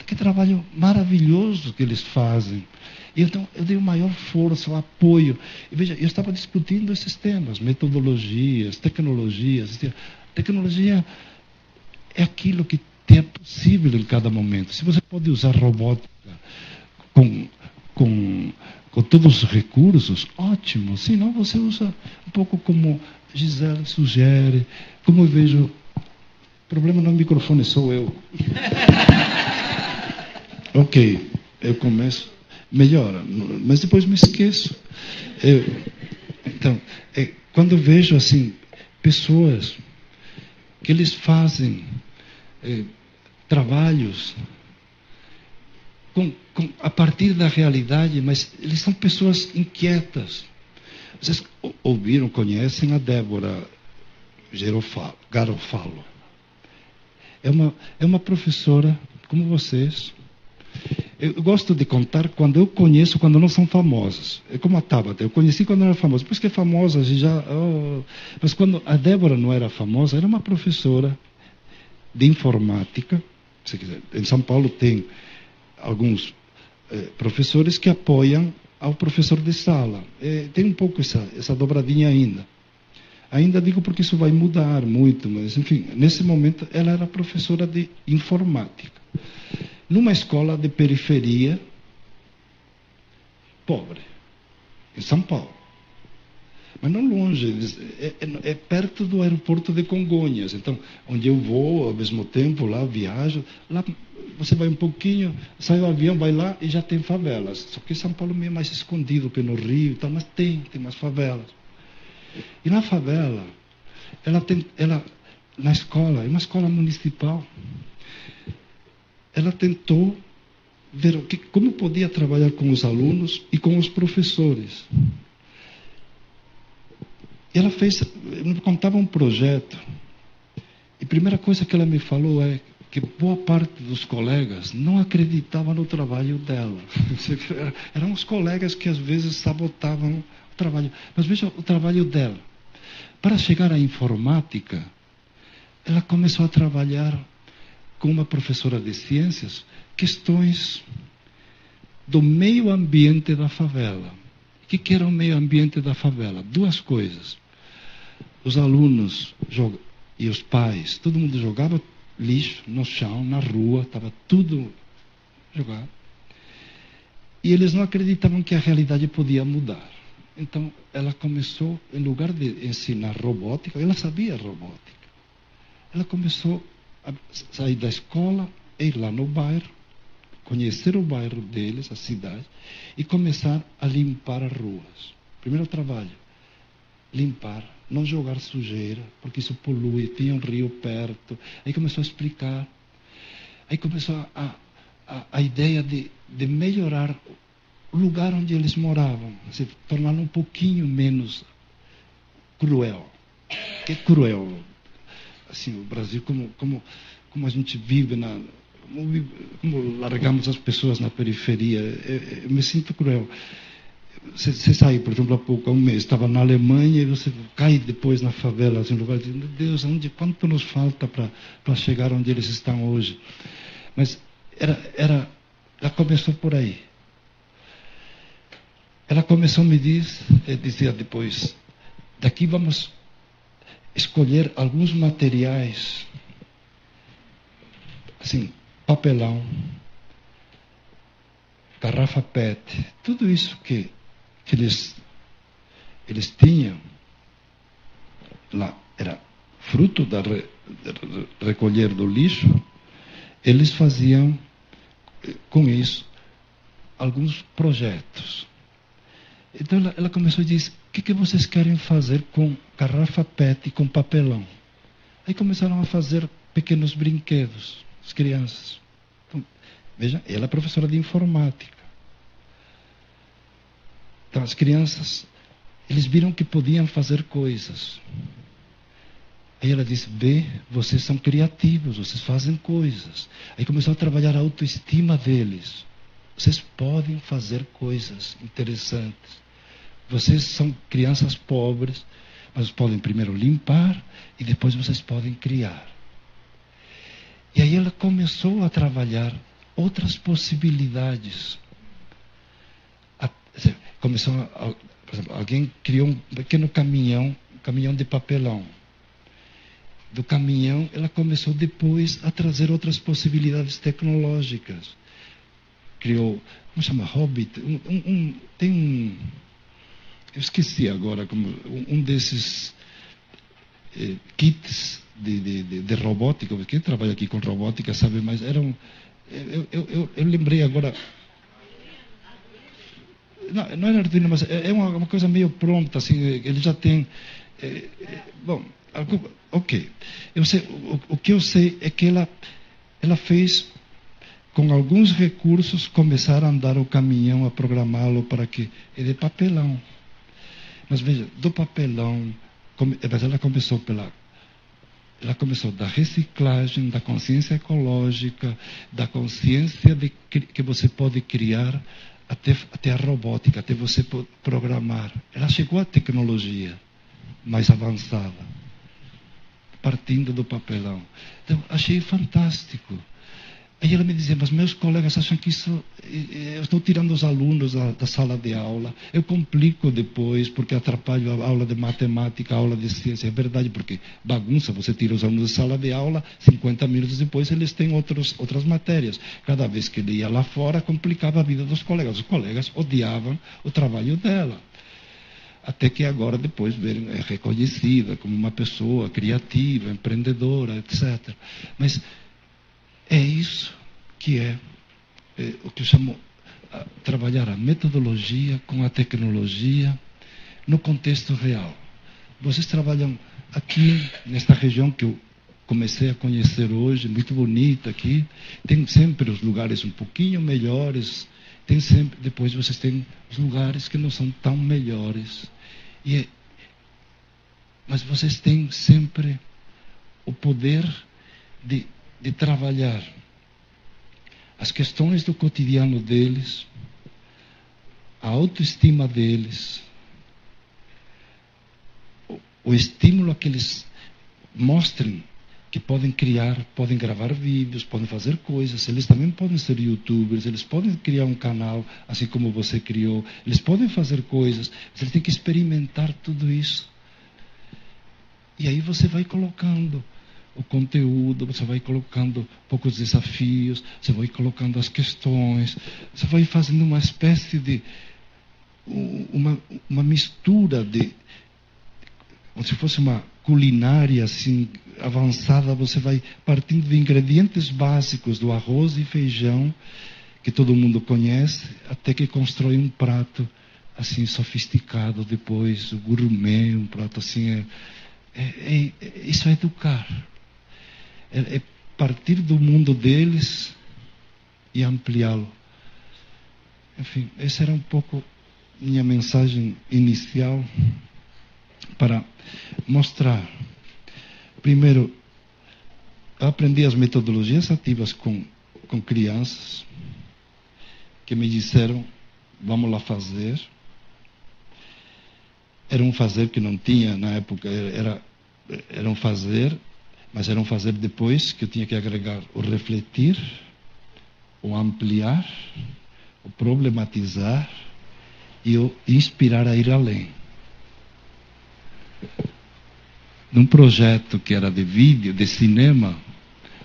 que trabalho maravilhoso que eles fazem. Então, eu dei o maior força, o apoio. E veja, eu estava discutindo esses temas, metodologias, tecnologias. Tecnologia é aquilo que é possível em cada momento. Se você pode usar robótica com todos os recursos, ótimo. Se não, você usa um pouco como Gisele sugere, como eu vejo. O problema no microfone sou eu. Ok, eu começo. Melhora, mas depois me esqueço. Então, quando eu vejo assim, pessoas que eles fazem trabalhos a partir da realidade, mas eles são pessoas inquietas. Vocês ouviram, conhecem a Débora Garofalo. É uma professora como vocês. Eu gosto de contar quando eu conheço, quando não são famosas. É como a Tabata, eu conheci quando não era famosa. Depois que é famosa, já... Mas quando a Débora não era famosa, era uma professora de informática. Se quiser. Em São Paulo tem alguns professores que apoiam ao professor de sala. Tem um pouco essa dobradinha ainda. Ainda digo porque isso vai mudar muito, mas enfim, nesse momento ela era professora de informática. Numa escola de periferia, pobre, em São Paulo. Mas não longe, é perto do aeroporto de Congonhas. Então, onde eu vou, ao mesmo tempo, lá viajo, lá você vai um pouquinho, sai o avião, vai lá e já tem favelas. Só que São Paulo é meio mais escondido que no Rio, então, mas tem mais favelas. E na favela, ela na escola, é uma escola municipal, ela tentou ver como podia trabalhar com os alunos e com os professores. Ela me contava um projeto, e a primeira coisa que ela me falou é que boa parte dos colegas não acreditavam no trabalho dela. Eram os colegas que às vezes sabotavam o trabalho. Mas veja o trabalho dela. Para chegar à informática, ela começou a trabalhar com uma professora de ciências, questões do meio ambiente da favela. O que era o meio ambiente da favela? Duas coisas. Os alunos e os pais, todo mundo jogava lixo no chão, na rua, estava tudo jogado. E eles não acreditavam que a realidade podia mudar. Então, ela começou, em lugar de ensinar robótica, ela sabia robótica. Ela começou a sair da escola, ir lá no bairro, conhecer o bairro deles, a cidade, e começar a limpar as ruas. Primeiro trabalho, limpar, não jogar sujeira, porque isso polui, tinha um rio perto. Aí começou a explicar. Aí começou a ideia de melhorar o lugar onde eles moravam, se torná-lo um pouquinho menos cruel. Que cruel, assim, o Brasil, como a gente vive, como largamos as pessoas na periferia. Eu me sinto cruel. Você sai, por exemplo, há pouco, há um mês, estava na Alemanha e você cai depois na favela, assim, lugar de, meu Deus, quanto nos falta para chegar onde eles estão hoje? Mas ela começou por aí. Ela começou, dizia depois, daqui vamos escolher alguns materiais, assim, papelão, garrafa PET, tudo isso que eles tinham lá, era fruto da recolher do lixo. Eles faziam com isso alguns projetos. Então ela começou a dizer, o que vocês querem fazer com garrafa PET e com papelão? Aí começaram a fazer pequenos brinquedos, as crianças. Então, veja, ela é professora de informática. Então as crianças, eles viram que podiam fazer coisas. Aí ela disse, vocês são criativos, vocês fazem coisas. Aí começou a trabalhar a autoestima deles. Vocês podem fazer coisas interessantes. Vocês são crianças pobres, mas podem primeiro limpar e depois vocês podem criar. E aí ela começou a trabalhar outras possibilidades. Começou, por exemplo, alguém criou um pequeno caminhão de papelão. Do caminhão, ela começou depois a trazer outras possibilidades tecnológicas. Criou, como chama? Hobbit. Eu esqueci agora, como um desses kits de robótica. Quem trabalha aqui com robótica sabe mais. Eu lembrei agora. Não é Arduino, mas é uma coisa meio pronta, assim, ele já tem. Bom, ok. Eu sei, o que eu sei é que ela fez, com alguns recursos, começar a andar o caminhão, a programá-lo para que. É de papelão. Mas veja, do papelão, mas ela começou da reciclagem, da consciência ecológica, da consciência de que você pode criar até a robótica, até você programar. Ela chegou à tecnologia mais avançada, partindo do papelão. Então, achei fantástico. Aí ela me dizia, mas meus colegas acham que isso... Eu estou tirando os alunos da sala de aula, eu complico depois, porque atrapalho a aula de matemática, a aula de ciência. É verdade, porque bagunça, você tira os alunos da sala de aula, 50 minutos depois eles têm outras matérias. Cada vez que ele ia lá fora, complicava a vida dos colegas. Os colegas odiavam o trabalho dela. Até que agora, depois, é reconhecida como uma pessoa criativa, empreendedora, etc. Mas... é isso que é o que eu chamo trabalhar a metodologia com a tecnologia no contexto real. Vocês trabalham aqui, nesta região que eu comecei a conhecer hoje, muito bonita aqui. Tem sempre os lugares um pouquinho melhores, depois vocês têm os lugares que não são tão melhores. Mas vocês têm sempre o poder de trabalhar as questões do cotidiano deles, a autoestima deles, o estímulo a que eles mostrem que podem criar, podem gravar vídeos, podem fazer coisas. Eles também podem ser youtubers, eles podem criar um canal, assim como você criou. Eles podem fazer coisas, mas eles têm que experimentar tudo isso. E aí você vai colocando o conteúdo, você vai colocando poucos desafios, você vai colocando as questões, você vai fazendo uma espécie de uma mistura de, como se fosse uma culinária assim avançada. Você vai partindo de ingredientes básicos do arroz e feijão que todo mundo conhece, até que constrói um prato assim sofisticado depois, o gourmet, um prato assim. Isso é educar. É partir do mundo deles e ampliá-lo. Enfim, essa era um pouco minha mensagem inicial, para mostrar. Primeiro, eu aprendi as metodologias ativas com crianças que me disseram: vamos lá fazer. Era um fazer que não tinha na época, era um fazer, mas era um fazer depois que eu tinha que agregar o refletir, o ampliar, o problematizar e o inspirar a ir além. Num projeto que era de vídeo, de cinema,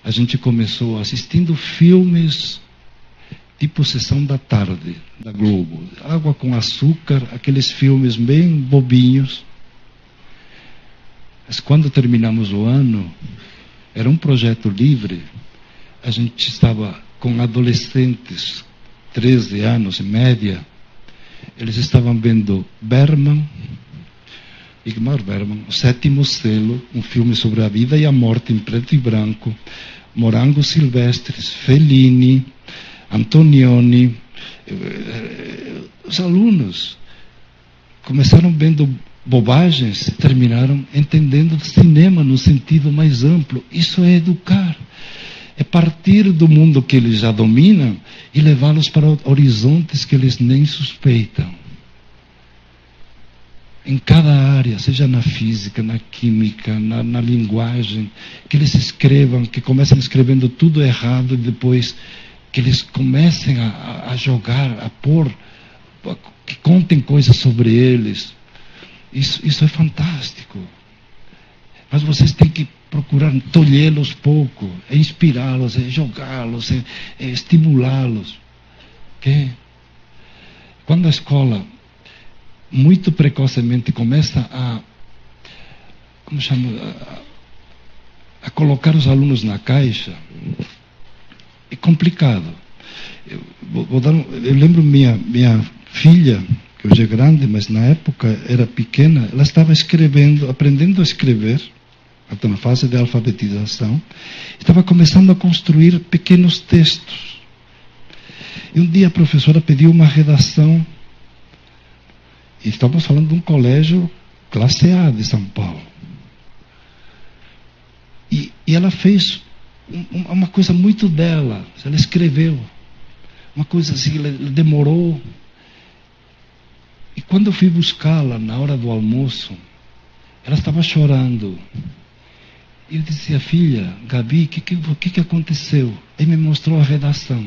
a gente começou assistindo filmes tipo Sessão da Tarde, da Globo. Água com Açúcar, aqueles filmes bem bobinhos. Mas quando terminamos o ano, era um projeto livre. A gente estava com adolescentes, 13 anos em média. Eles estavam vendo Bergman, Ingmar Bergman, O Sétimo Selo, um filme sobre a vida e a morte em preto e branco, Morangos Silvestres, Fellini, Antonioni. Os alunos começaram vendo bobagens e terminaram entendendo o cinema no sentido mais amplo. Isso é educar. É partir do mundo que eles já dominam e levá-los para horizontes que eles nem suspeitam. Em cada área, seja na física, na química, na linguagem, que eles escrevam, que comecem escrevendo tudo errado e depois que eles comecem a jogar, a pôr, que contem coisas sobre eles. Isso é fantástico. Mas vocês têm que procurar tolhê-los pouco, é inspirá-los, é jogá-los, é estimulá-los. Okay? Quando a escola muito precocemente começa a colocar os alunos na caixa, é complicado. Eu lembro minha filha, que hoje é grande, mas na época era pequena, ela estava escrevendo, aprendendo a escrever, até na fase de alfabetização, estava começando a construir pequenos textos. E um dia a professora pediu uma redação. E estamos falando de um colégio classe A de São Paulo. E ela fez uma coisa muito dela. Ela escreveu uma coisa assim, ela demorou. E quando eu fui buscá-la na hora do almoço, ela estava chorando. E eu disse: filha, Gabi, o que aconteceu? Aí me mostrou a redação.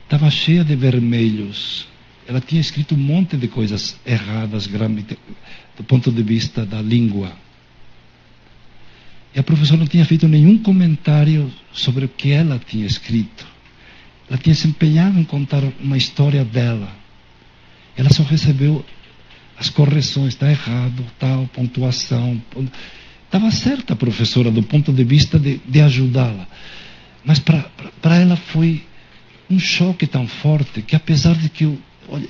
Estava cheia de vermelhos. Ela tinha escrito um monte de coisas erradas do ponto de vista da língua. E a professora não tinha feito nenhum comentário sobre o que ela tinha escrito. Ela tinha se empenhado em contar uma história dela. Ela só recebeu as correções: está errado, tal, pontuação. Estava certa a professora do ponto de vista de ajudá-la. Mas para ela foi um choque tão forte que, apesar de que eu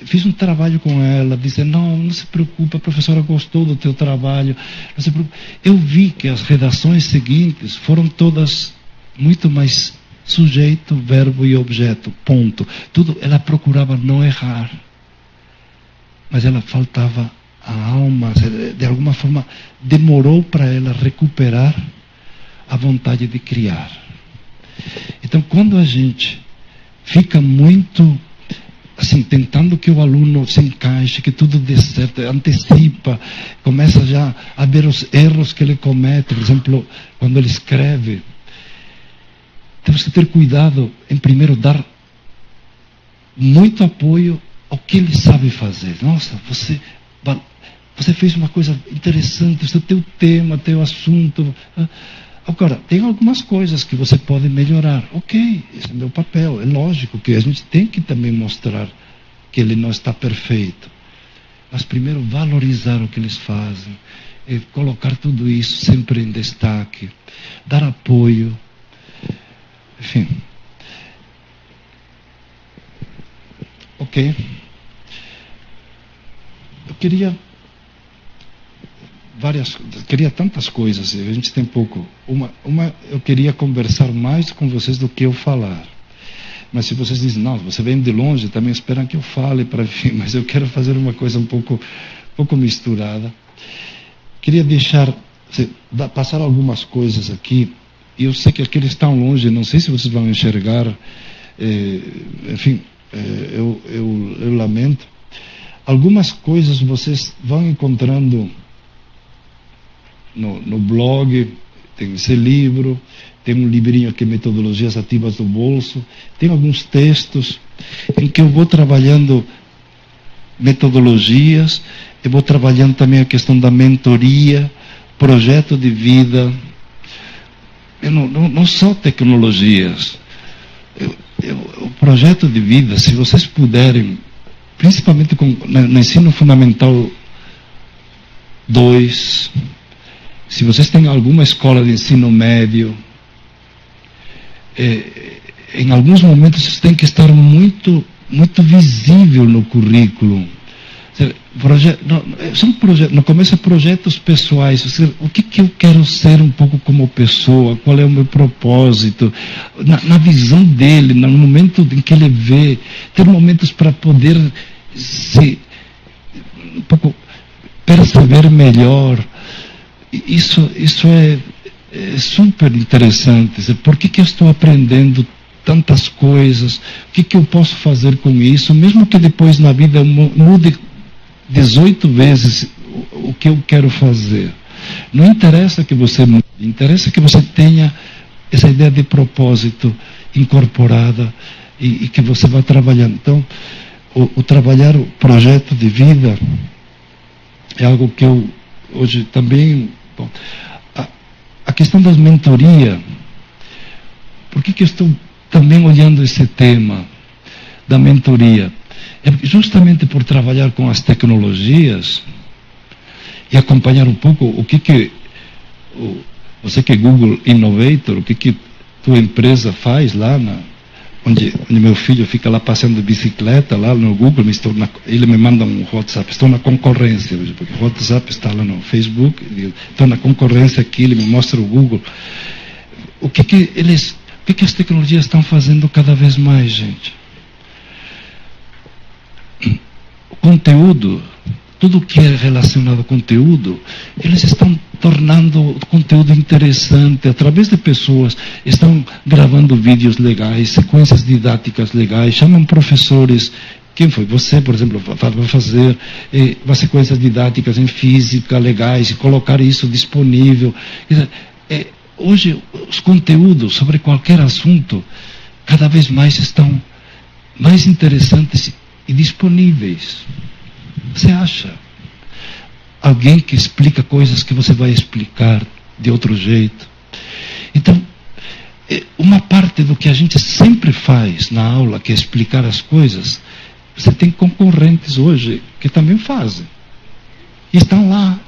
fiz um trabalho com ela, dizendo: não se preocupe, a professora gostou do teu trabalho, não se preocupe. Eu vi que as redações seguintes foram todas muito mais sujeito, verbo e objeto, ponto. Tudo, ela procurava não errar, mas ela faltava a alma, de alguma forma demorou para ela recuperar a vontade de criar. Então, quando a gente fica muito assim, tentando que o aluno se encaixe, que tudo dê certo, antecipa, começa já a ver os erros que ele comete. Por exemplo, quando ele escreve, temos que ter cuidado em primeiro dar muito apoio ao que ele sabe fazer. Nossa, você fez uma coisa interessante, esse é o teu tema, teu assunto. Agora, tem algumas coisas que você pode melhorar. Ok, esse é meu papel. É lógico que a gente tem que também mostrar que ele não está perfeito. mas primeiro valorizar o que eles fazem, colocar tudo isso sempre em destaque, dar apoio, enfim. Ok. Eu queria tantas coisas, a gente tem pouco. Eu queria conversar mais com vocês do que eu falar. Mas se vocês dizem, não, você vem de longe, também esperam que eu fale para vir, mas eu quero fazer uma coisa um pouco misturada. Queria passar algumas coisas aqui, e eu sei que aqueles estão longe, não sei se vocês vão enxergar, enfim, eu lamento. Algumas coisas vocês vão encontrando no blog, tem esse livro, tem um livrinho aqui, Metodologias Ativas do Bolso, tem alguns textos em que eu vou trabalhando metodologias, eu vou trabalhando também a questão da mentoria, projeto de vida, não só tecnologias, o projeto de vida, se vocês puderem, principalmente no ensino fundamental 2, se vocês têm alguma escola de ensino médio, em alguns momentos isso tem que estar muito, muito visível no currículo. No começo, projetos pessoais. O que eu quero ser um pouco como pessoa? Qual é o meu propósito? Na visão dele, no momento em que ele vê, ter momentos para poder um pouco perceber melhor. Isso é super interessante. Por que eu estou aprendendo tantas coisas? O que eu posso fazer com isso? Mesmo que depois na vida eu mude 18 vezes o que eu quero fazer. Não interessa que você mude, interessa que você tenha essa ideia de propósito incorporada e que você vai trabalhando. Então, o trabalhar o projeto de vida é algo que eu hoje também... Bom, a questão das mentorias, por que eu estou também olhando esse tema da mentoria? É justamente por trabalhar com as tecnologias e acompanhar um pouco você que é Google Innovator, o que tua empresa faz lá onde meu filho fica lá passeando de bicicleta lá no Google, ele me manda um WhatsApp, estou na concorrência hoje, porque o WhatsApp está lá no Facebook, estou na concorrência aqui, ele me mostra o Google. O que as tecnologias estão fazendo cada vez mais, gente? O conteúdo, tudo que é relacionado ao conteúdo, eles estão tornando o conteúdo interessante, através de pessoas, estão gravando vídeos legais, sequências didáticas legais, chamam professores, quem foi? Você, por exemplo, vai fazer sequências didáticas em física legais, e colocar isso disponível. Hoje, os conteúdos sobre qualquer assunto, cada vez mais estão mais interessantes e disponíveis. Você acha alguém que explica coisas que você vai explicar de outro jeito? Então, uma parte do que a gente sempre faz na aula, que é explicar as coisas, você tem concorrentes hoje que também fazem. E estão lá,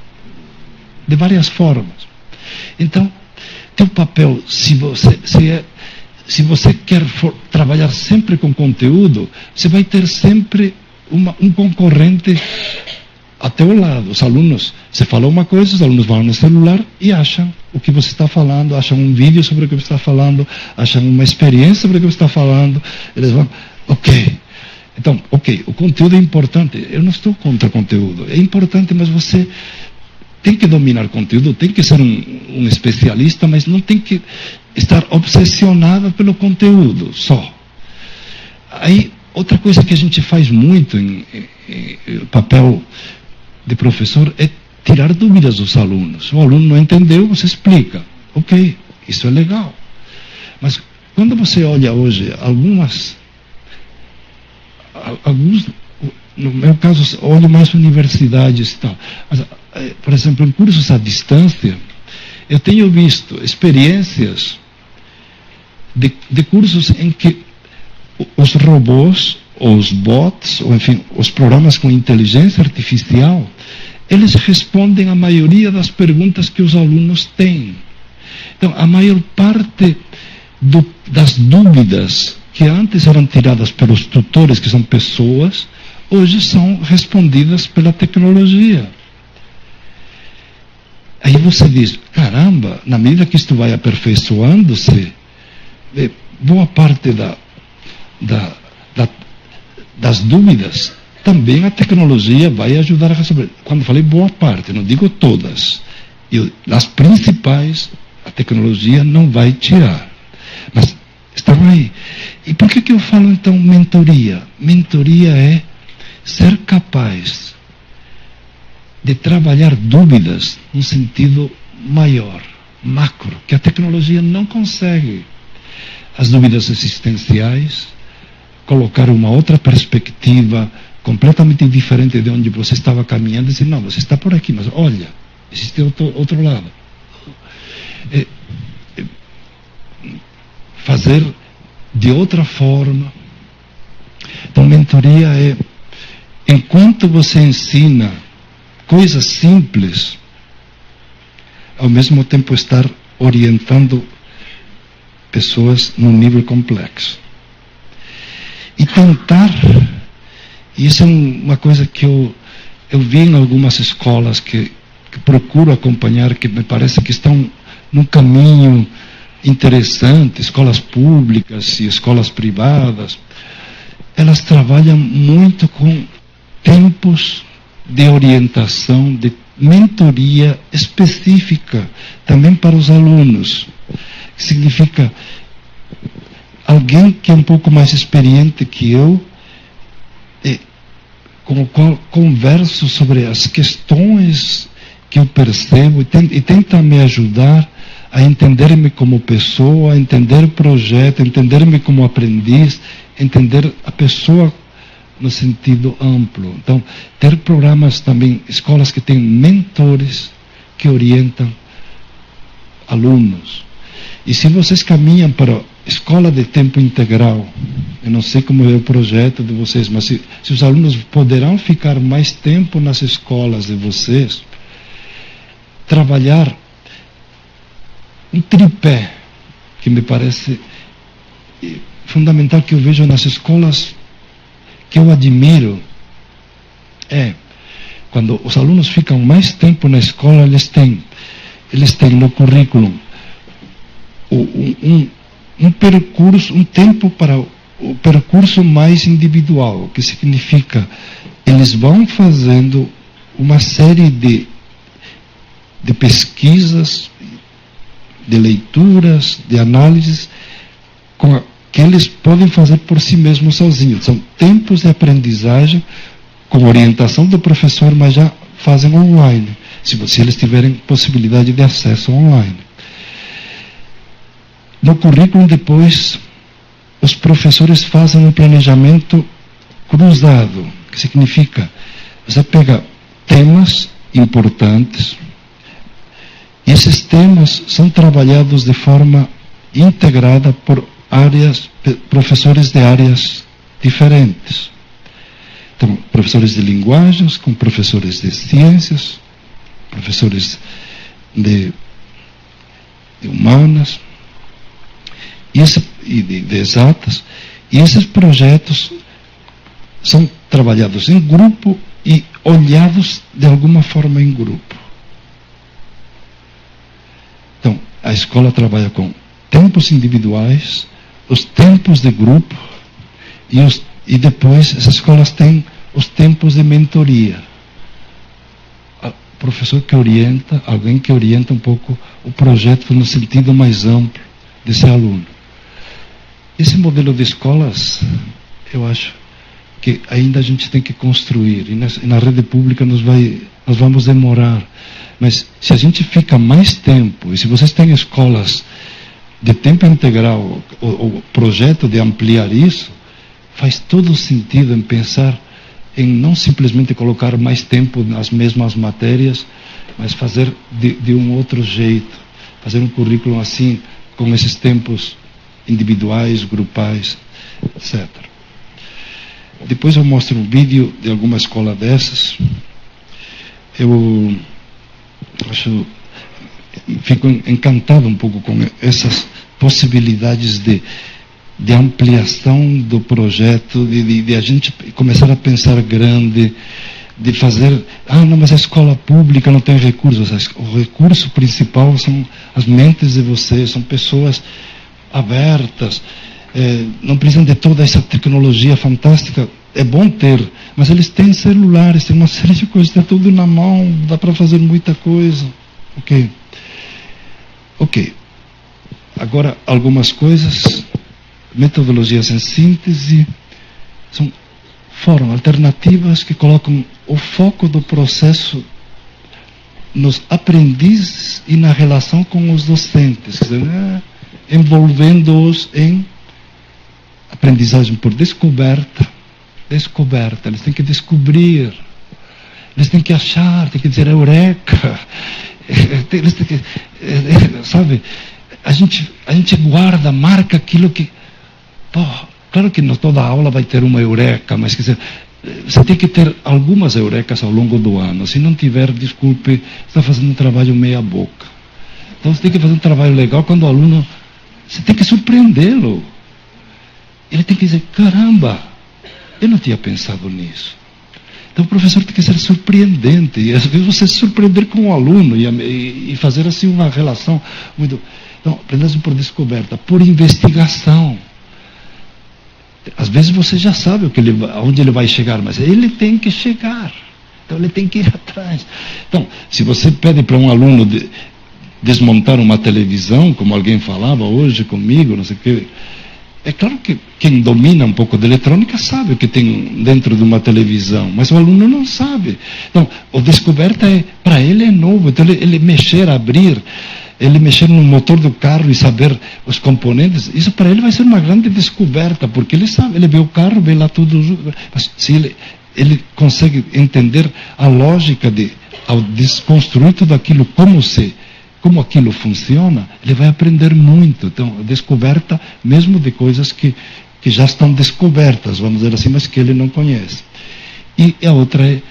de várias formas. Então, teu papel, se você quer trabalhar sempre com conteúdo, você vai ter sempre um concorrente a teu lado. Os alunos, você falou uma coisa, os alunos vão no celular e acham o que você está falando, acham um vídeo sobre o que você está falando, acham uma experiência sobre o que você está falando, eles vão, ok. Então, ok, o conteúdo é importante, eu não estou contra o conteúdo, é importante, mas você tem que dominar o conteúdo, tem que ser um especialista, mas não tem que estar obsessionado pelo conteúdo só. Aí, outra coisa que a gente faz muito em papel de professor é tirar dúvidas dos alunos. O aluno não entendeu, você explica. Ok, isso é legal. Mas quando você olha hoje alguns, no meu caso, olho mais universidades e tal. Mas, por exemplo, em cursos à distância, eu tenho visto experiências de cursos em que os robôs os bots, ou enfim, os programas com inteligência artificial, eles respondem a maioria das perguntas que os alunos têm. Então, a maior parte das dúvidas que antes eram tiradas pelos tutores, que são pessoas, hoje são respondidas pela tecnologia. Aí você diz, caramba, na medida que isto vai aperfeiçoando-se, boa parte das dúvidas, também a tecnologia vai ajudar a resolver. Quando falei boa parte, não digo todas. As principais, a tecnologia não vai tirar. Mas estão aí. E por que eu falo então mentoria? Mentoria é ser capaz de trabalhar dúvidas num sentido maior, macro, que a tecnologia não consegue. As dúvidas existenciais, colocar uma outra perspectiva completamente diferente de onde você estava caminhando, e dizer, não, você está por aqui, mas olha, existe outro lado. Fazer de outra forma. Então, mentoria é, enquanto você ensina coisas simples, ao mesmo tempo estar orientando pessoas num nível complexo. E tentar, isso é uma coisa que eu vi em algumas escolas que procuro acompanhar, que me parece que estão num caminho interessante, escolas públicas e escolas privadas, elas trabalham muito com tempos de orientação, de mentoria específica, também para os alunos. Que significa alguém que é um pouco mais experiente que eu, com o qual converso sobre as questões que eu percebo e tenta me ajudar a entender-me como pessoa, a entender o projeto, a entender-me como aprendiz, entender a pessoa no sentido amplo. Então, ter programas também, escolas que têm mentores que orientam alunos. E se vocês caminham para escola de tempo integral, eu não sei como é o projeto de vocês, mas se os alunos poderão ficar mais tempo nas escolas de vocês, trabalhar um tripé, que me parece fundamental, que eu vejo nas escolas que eu admiro, quando os alunos ficam mais tempo na escola, eles têm no currículo um percurso, um tempo para o percurso mais individual, que significa eles vão fazendo uma série de pesquisas, de leituras, de análises, que eles podem fazer por si mesmos sozinhos. São tempos de aprendizagem com orientação do professor, mas já fazem online, se eles tiverem possibilidade de acesso online. No currículo, depois, os professores fazem um planejamento cruzado, que significa, você pega temas importantes, e esses temas são trabalhados de forma integrada por professores de áreas diferentes. Então, professores de linguagens, com professores de ciências, professores de humanas, e de exatas. E esses projetos são trabalhados em grupo e olhados de alguma forma em grupo. Então, a escola trabalha com tempos individuais, os tempos de grupo, e depois essas escolas têm os tempos de mentoria. O professor que orienta, alguém que orienta um pouco o projeto no sentido mais amplo desse aluno. Esse modelo de escolas, eu acho que ainda a gente tem que construir, e na rede pública nós vamos demorar. Mas se a gente fica mais tempo, e se vocês têm escolas de tempo integral, o projeto de ampliar isso, faz todo sentido em pensar em não simplesmente colocar mais tempo nas mesmas matérias, mas fazer de um outro jeito, fazer um currículo assim, com esses tempos individuais, grupais, etc. depois eu mostro um vídeo de alguma escola dessas. Eu fico encantado um pouco com essas possibilidades de ampliação do projeto, de a gente começar a pensar grande, de fazer, não, mas a escola pública não tem recursos. O recurso principal são as mentes de vocês, são pessoas abertas, não precisam de toda essa tecnologia fantástica. É bom ter, mas eles têm celulares, têm uma série de coisas, tem tudo na mão, dá para fazer muita coisa. Ok. Agora, algumas coisas, metodologias em síntese, foram alternativas que colocam o foco do processo nos aprendizes e na relação com os docentes, quer dizer, envolvendo-os em aprendizagem por descoberta. Eles têm que descobrir, eles têm que achar, têm que dizer eureka. Eles têm que, sabe, a gente guarda, marca aquilo que, claro que não toda aula vai ter uma eureka, mas quer dizer, você tem que ter algumas eurecas ao longo do ano. Se não tiver, desculpe, está fazendo um trabalho meia boca. Então você tem que fazer um trabalho legal quando o aluno, você tem que surpreendê-lo. Ele tem que dizer, caramba, eu não tinha pensado nisso. Então o professor tem que ser surpreendente, e às vezes você se surpreender com o aluno e fazer assim uma relação muito... Então, aprendizagem por descoberta, por investigação. Às vezes você já sabe aonde ele vai chegar, mas ele tem que chegar. Então ele tem que ir atrás. Então, se você pede para um aluno desmontar uma televisão, como alguém falava hoje comigo, não sei o quê, é claro que quem domina um pouco de eletrônica sabe o que tem dentro de uma televisão, mas o aluno não sabe. Então, a descoberta para ele é novo. Então, ele mexer, abrir, ele mexer no motor do carro e saber os componentes, isso para ele vai ser uma grande descoberta, porque ele sabe, ele vê o carro, vê lá tudo, mas se ele consegue entender a lógica ao desconstruir tudo aquilo, como aquilo funciona, ele vai aprender muito. Então, a descoberta mesmo de coisas que já estão descobertas, vamos dizer assim, mas que ele não conhece. E a outra é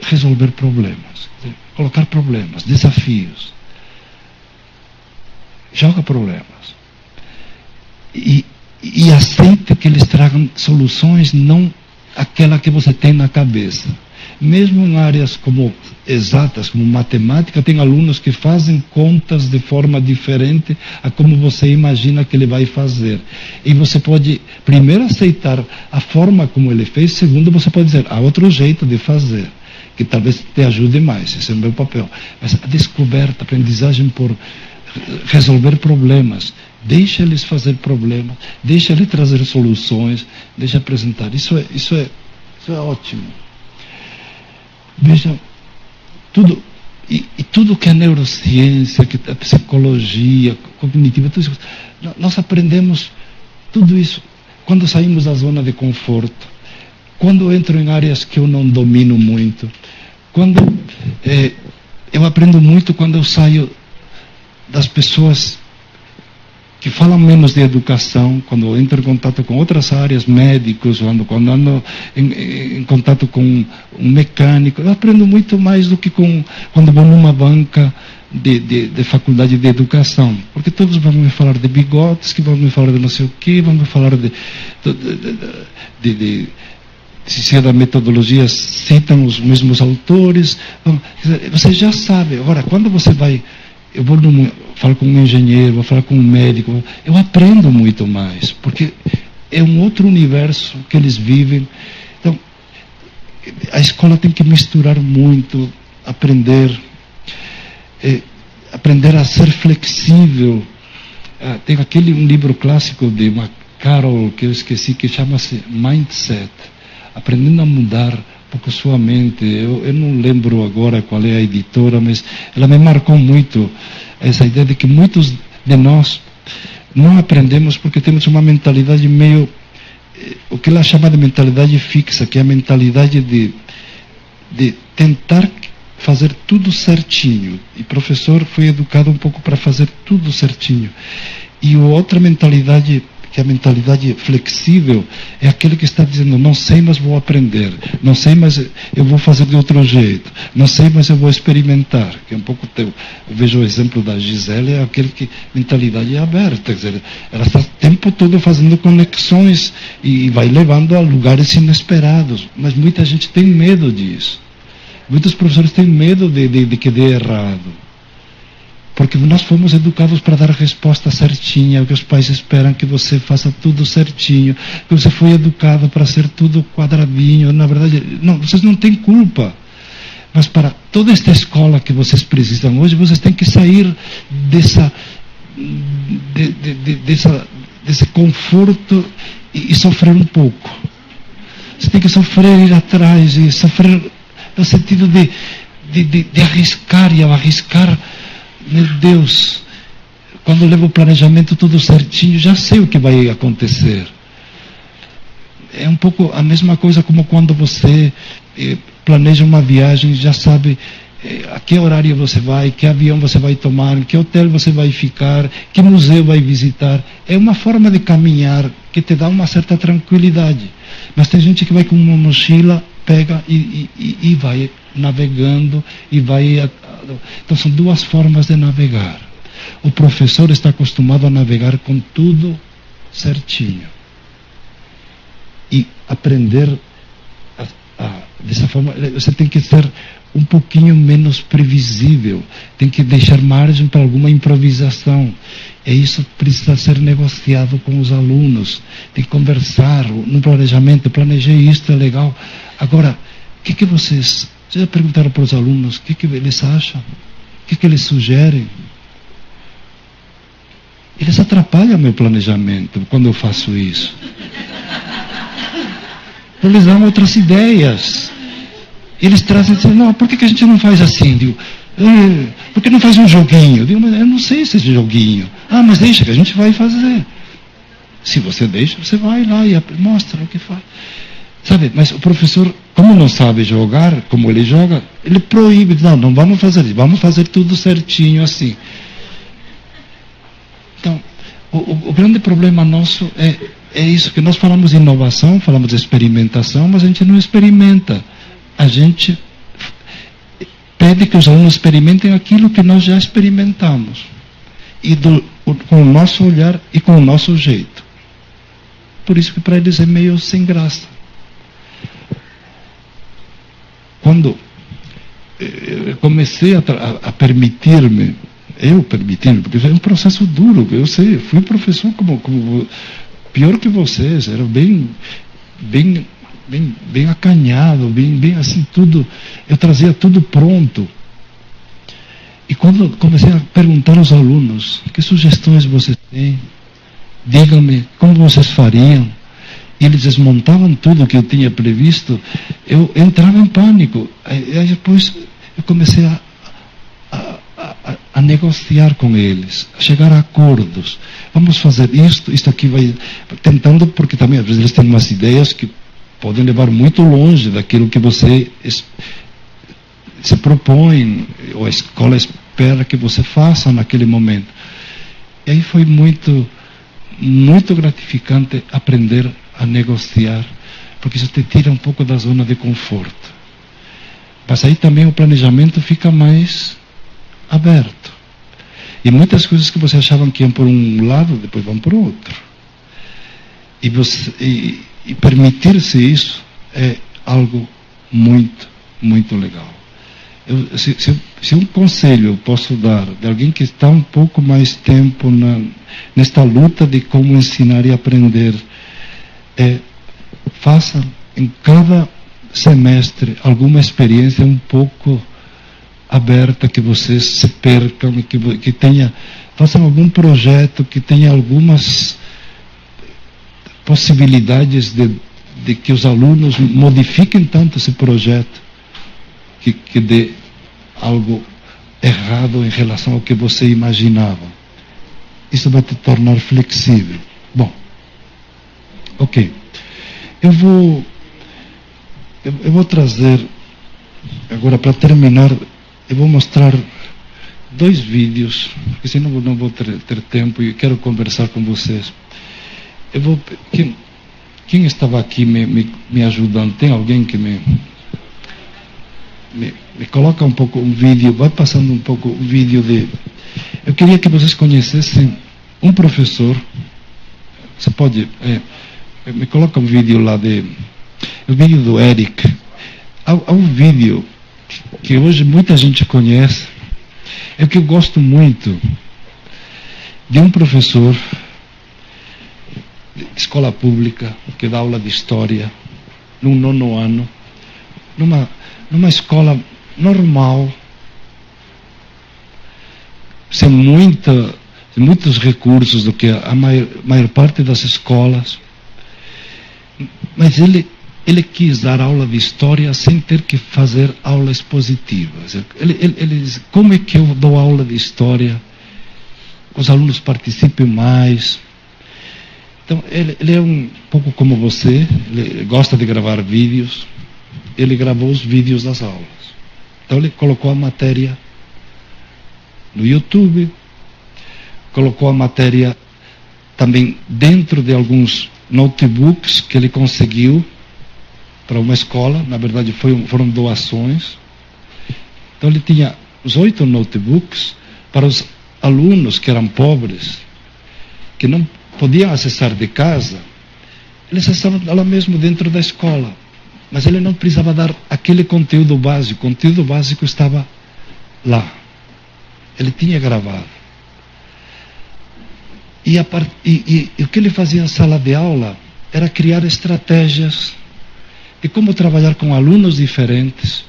resolver problemas, colocar problemas, desafios. Joga problemas. E aceite que eles tragam soluções, não aquela que você tem na cabeça. Mesmo em áreas como exatas, como matemática, tem alunos que fazem contas de forma diferente a como você imagina que ele vai fazer. E você pode, primeiro, aceitar a forma como ele fez, segundo, você pode dizer, há outro jeito de fazer, que talvez te ajude mais, esse é o meu papel. Mas a descoberta, a aprendizagem por resolver problemas, deixa eles fazer problemas, deixa ele trazer soluções, deixa apresentar. Isso é ótimo. Veja, tudo que é neurociência, que é psicologia cognitiva, tudo isso, nós aprendemos tudo isso quando saímos da zona de conforto, quando eu entro em áreas que eu não domino muito, quando eu aprendo muito quando eu saio das pessoas que falam menos de educação, quando eu entro em contato com outras áreas, médicos, quando ando em contato com um mecânico, eu aprendo muito mais do que quando vou numa banca de faculdade de educação, porque todos vão me falar de bigotes, que vão me falar de não sei o que, vão me falar se é da metodologia, citam os mesmos autores, você já sabe. Agora, quando você vai, eu falo com um engenheiro, vou falar com um médico, eu aprendo muito mais, porque é um outro universo que eles vivem. Então, a escola tem que misturar muito, aprender a ser flexível. Tem um livro clássico de uma Carol, que eu esqueci, que chama-se Mindset, aprendendo a mudar um pouco sua mente. Eu não lembro agora qual é a editora, mas ela me marcou muito, essa ideia de que muitos de nós não aprendemos porque temos uma mentalidade meio, o que ela chama de mentalidade fixa, que é a mentalidade de tentar fazer tudo certinho. E o professor foi educado um pouco para fazer tudo certinho. E outra mentalidade que a mentalidade flexível é aquele que está dizendo, não sei, mas vou aprender, não sei, mas eu vou fazer de outro jeito, não sei, mas eu vou experimentar, que é um pouco eu vejo o exemplo da Gisele, é aquele que mentalidade é aberta, quer dizer, ela está o tempo todo fazendo conexões e vai levando a lugares inesperados, mas muita gente tem medo disso, muitos professores têm medo de que dê errado. Porque nós fomos educados para dar a resposta certinha, que os pais esperam que você faça tudo certinho, que você foi educado para ser tudo quadradinho. Na verdade, não, vocês não têm culpa. Mas para toda esta escola que vocês precisam hoje, vocês têm que sair desse conforto e sofrer um pouco. Você tem que sofrer, ir atrás, e sofrer no sentido de arriscar, e ao arriscar, meu Deus, quando eu levo o planejamento tudo certinho, já sei o que vai acontecer. É um pouco a mesma coisa como quando você planeja uma viagem, já sabe a que horário você vai, que avião você vai tomar, que hotel você vai ficar, que museu vai visitar. É uma forma de caminhar que te dá uma certa tranquilidade. Mas tem gente que vai com uma mochila, pega e vai navegando e vai. Então são duas formas de navegar. O professor está acostumado a navegar com tudo certinho e aprender dessa forma. Você tem que ser um pouquinho menos previsível, tem que deixar margem para alguma improvisação. E isso precisa ser negociado com os alunos, tem que conversar no planejamento. Eu planejei isto, é legal. Agora, o que vocês já perguntaram para os alunos o que eles acham? O que eles sugerem? Eles atrapalham meu planejamento quando eu faço isso. Eles dão outras ideias. Eles trazem, dizem, não, por que a gente não faz assim? Digo, por que não faz um joguinho? Digo, mas eu não sei esse joguinho. Ah, mas deixa que a gente vai fazer. Se você deixa, você vai lá e mostra o que faz. Sabe, mas o professor, como não sabe jogar, como ele joga, ele proíbe, não vamos fazer isso, vamos fazer tudo certinho assim. Então, o grande problema nosso é isso, que nós falamos de inovação, falamos de experimentação, mas a gente não experimenta. A gente pede que os alunos experimentem aquilo que nós já experimentamos. E com o nosso olhar e com o nosso jeito. Por isso que para eles é meio sem graça. Quando eu comecei a permitir-me, porque foi um processo duro, eu sei, fui professor como pior que vocês, era bem acanhado, bem assim, tudo, eu trazia tudo pronto. E quando comecei a perguntar aos alunos, que sugestões vocês têm? Digam-me, como vocês fariam? E eles desmontavam tudo que eu tinha previsto, eu entrava em pânico. Aí depois eu comecei a negociar com eles, a chegar a acordos. Vamos fazer isto aqui vai... Tentando, porque também às vezes eles têm umas ideias que podem levar muito longe daquilo que você se propõe, ou a escola espera que você faça naquele momento. E aí foi muito gratificante aprender a negociar, porque isso te tira um pouco da zona de conforto. Mas aí também o planejamento fica mais aberto. E muitas coisas que você achavam que iam por um lado, depois vão por outro. E permitir-se isso é algo muito, muito legal. Se um conselho eu posso dar de alguém que está um pouco mais tempo nesta luta de como ensinar e aprender, faça em cada semestre alguma experiência um pouco aberta, que vocês se percam, que façam algum projeto que tenha algumas possibilidades de que os alunos modifiquem tanto esse projeto que dê algo errado em relação ao que você imaginava. Isso vai te tornar flexível. Bom, ok. Eu vou trazer, agora para terminar, eu vou mostrar 2 vídeos, porque senão não vou ter tempo e quero conversar com vocês. eu vou... Quem estava aqui me ajudando? Tem alguém que me coloca um pouco um vídeo, vai passando um pouco o vídeo de... Eu queria que vocês conhecessem um professor. Você pode... me coloca um vídeo lá o vídeo do Eric. Há um vídeo que hoje muita gente conhece. É que eu gosto muito de um professor de escola pública que dá aula de história no 9º ano, numa escola normal, sem muitos recursos do que a maior parte das escolas, mas ele quis dar aula de história sem ter que fazer aula expositiva. Ele diz, como é que eu dou aula de história? Os alunos participem mais. Então, ele é um pouco como você, ele gosta de gravar vídeos, ele gravou os vídeos das aulas. Então, ele colocou a matéria no YouTube, colocou a matéria também dentro de alguns notebooks que ele conseguiu para uma escola. Na verdade, foram doações. Então, ele tinha os 8 notebooks para os alunos que eram pobres, que não podiam acessar de casa. Eles acessavam lá mesmo dentro da escola, mas ele não precisava dar aquele conteúdo básico. O conteúdo básico estava lá, ele tinha gravado. E o que ele fazia na sala de aula era criar estratégias de como trabalhar com alunos diferentes,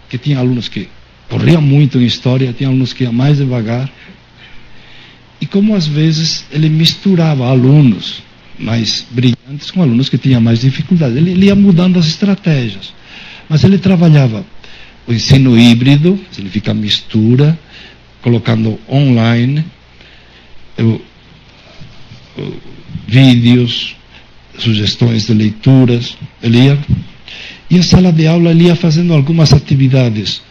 que tinha alunos que corriam muito em história, tinha alunos que iam mais devagar, e como às vezes ele misturava alunos mais brilhantes com alunos que tinham mais dificuldade. Ele ia mudando as estratégias, mas ele trabalhava o ensino híbrido, significa mistura, colocando online vídeos, sugestões de leituras. E a sala de aula ele ia fazendo algumas atividades,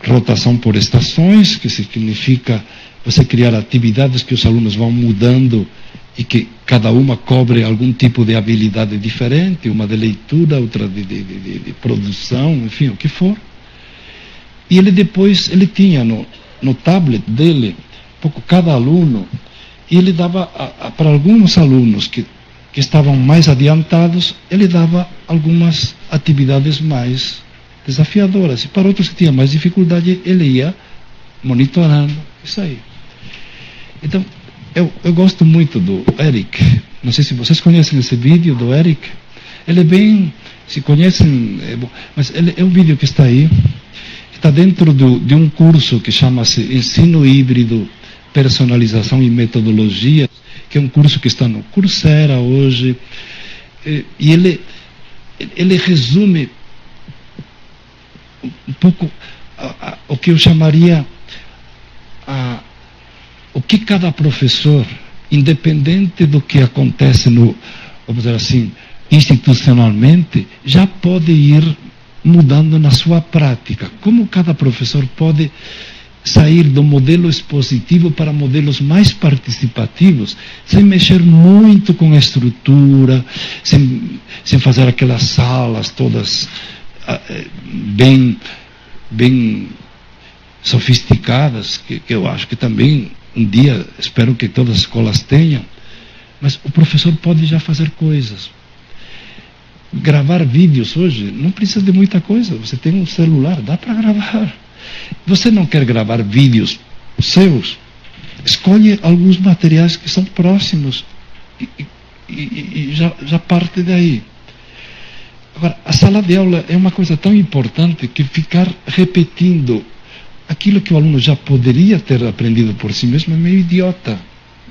rotação por estações, que significa você criar atividades que os alunos vão mudando e que cada uma cobre algum tipo de habilidade diferente, uma de leitura, outra de produção, enfim, o que for. E ele tinha no tablet dele, cada aluno, e ele dava para alguns alunos que estavam mais adiantados, ele dava algumas atividades mais desafiadoras, e para outros que tinham mais dificuldade, ele ia monitorando isso aí. Então, eu gosto muito do Eric. Não sei se vocês conhecem esse vídeo do Eric. Ele é bem... Se conhecem... mas é um vídeo que está aí. Está dentro de um curso que chama-se Ensino Híbrido, Personalização e Metodologia, que é um curso que está no Coursera hoje. E ele resume um pouco o que eu chamaria o que cada professor, independente do que acontece vamos dizer assim, institucionalmente, já pode ir mudando na sua prática. Como cada professor pode sair do modelo expositivo para modelos mais participativos, sem mexer muito com a estrutura, sem fazer aquelas salas todas bem sofisticadas, que eu acho que também um dia espero que todas as escolas tenham. Mas o professor pode já fazer coisas. Gravar vídeos hoje não precisa de muita coisa. Você tem um celular, dá para gravar. Você não quer gravar vídeos seus? Escolhe alguns materiais que são próximos e já parte daí. Agora, a sala de aula é uma coisa tão importante que ficar repetindo aquilo que o aluno já poderia ter aprendido por si mesmo é meio idiota.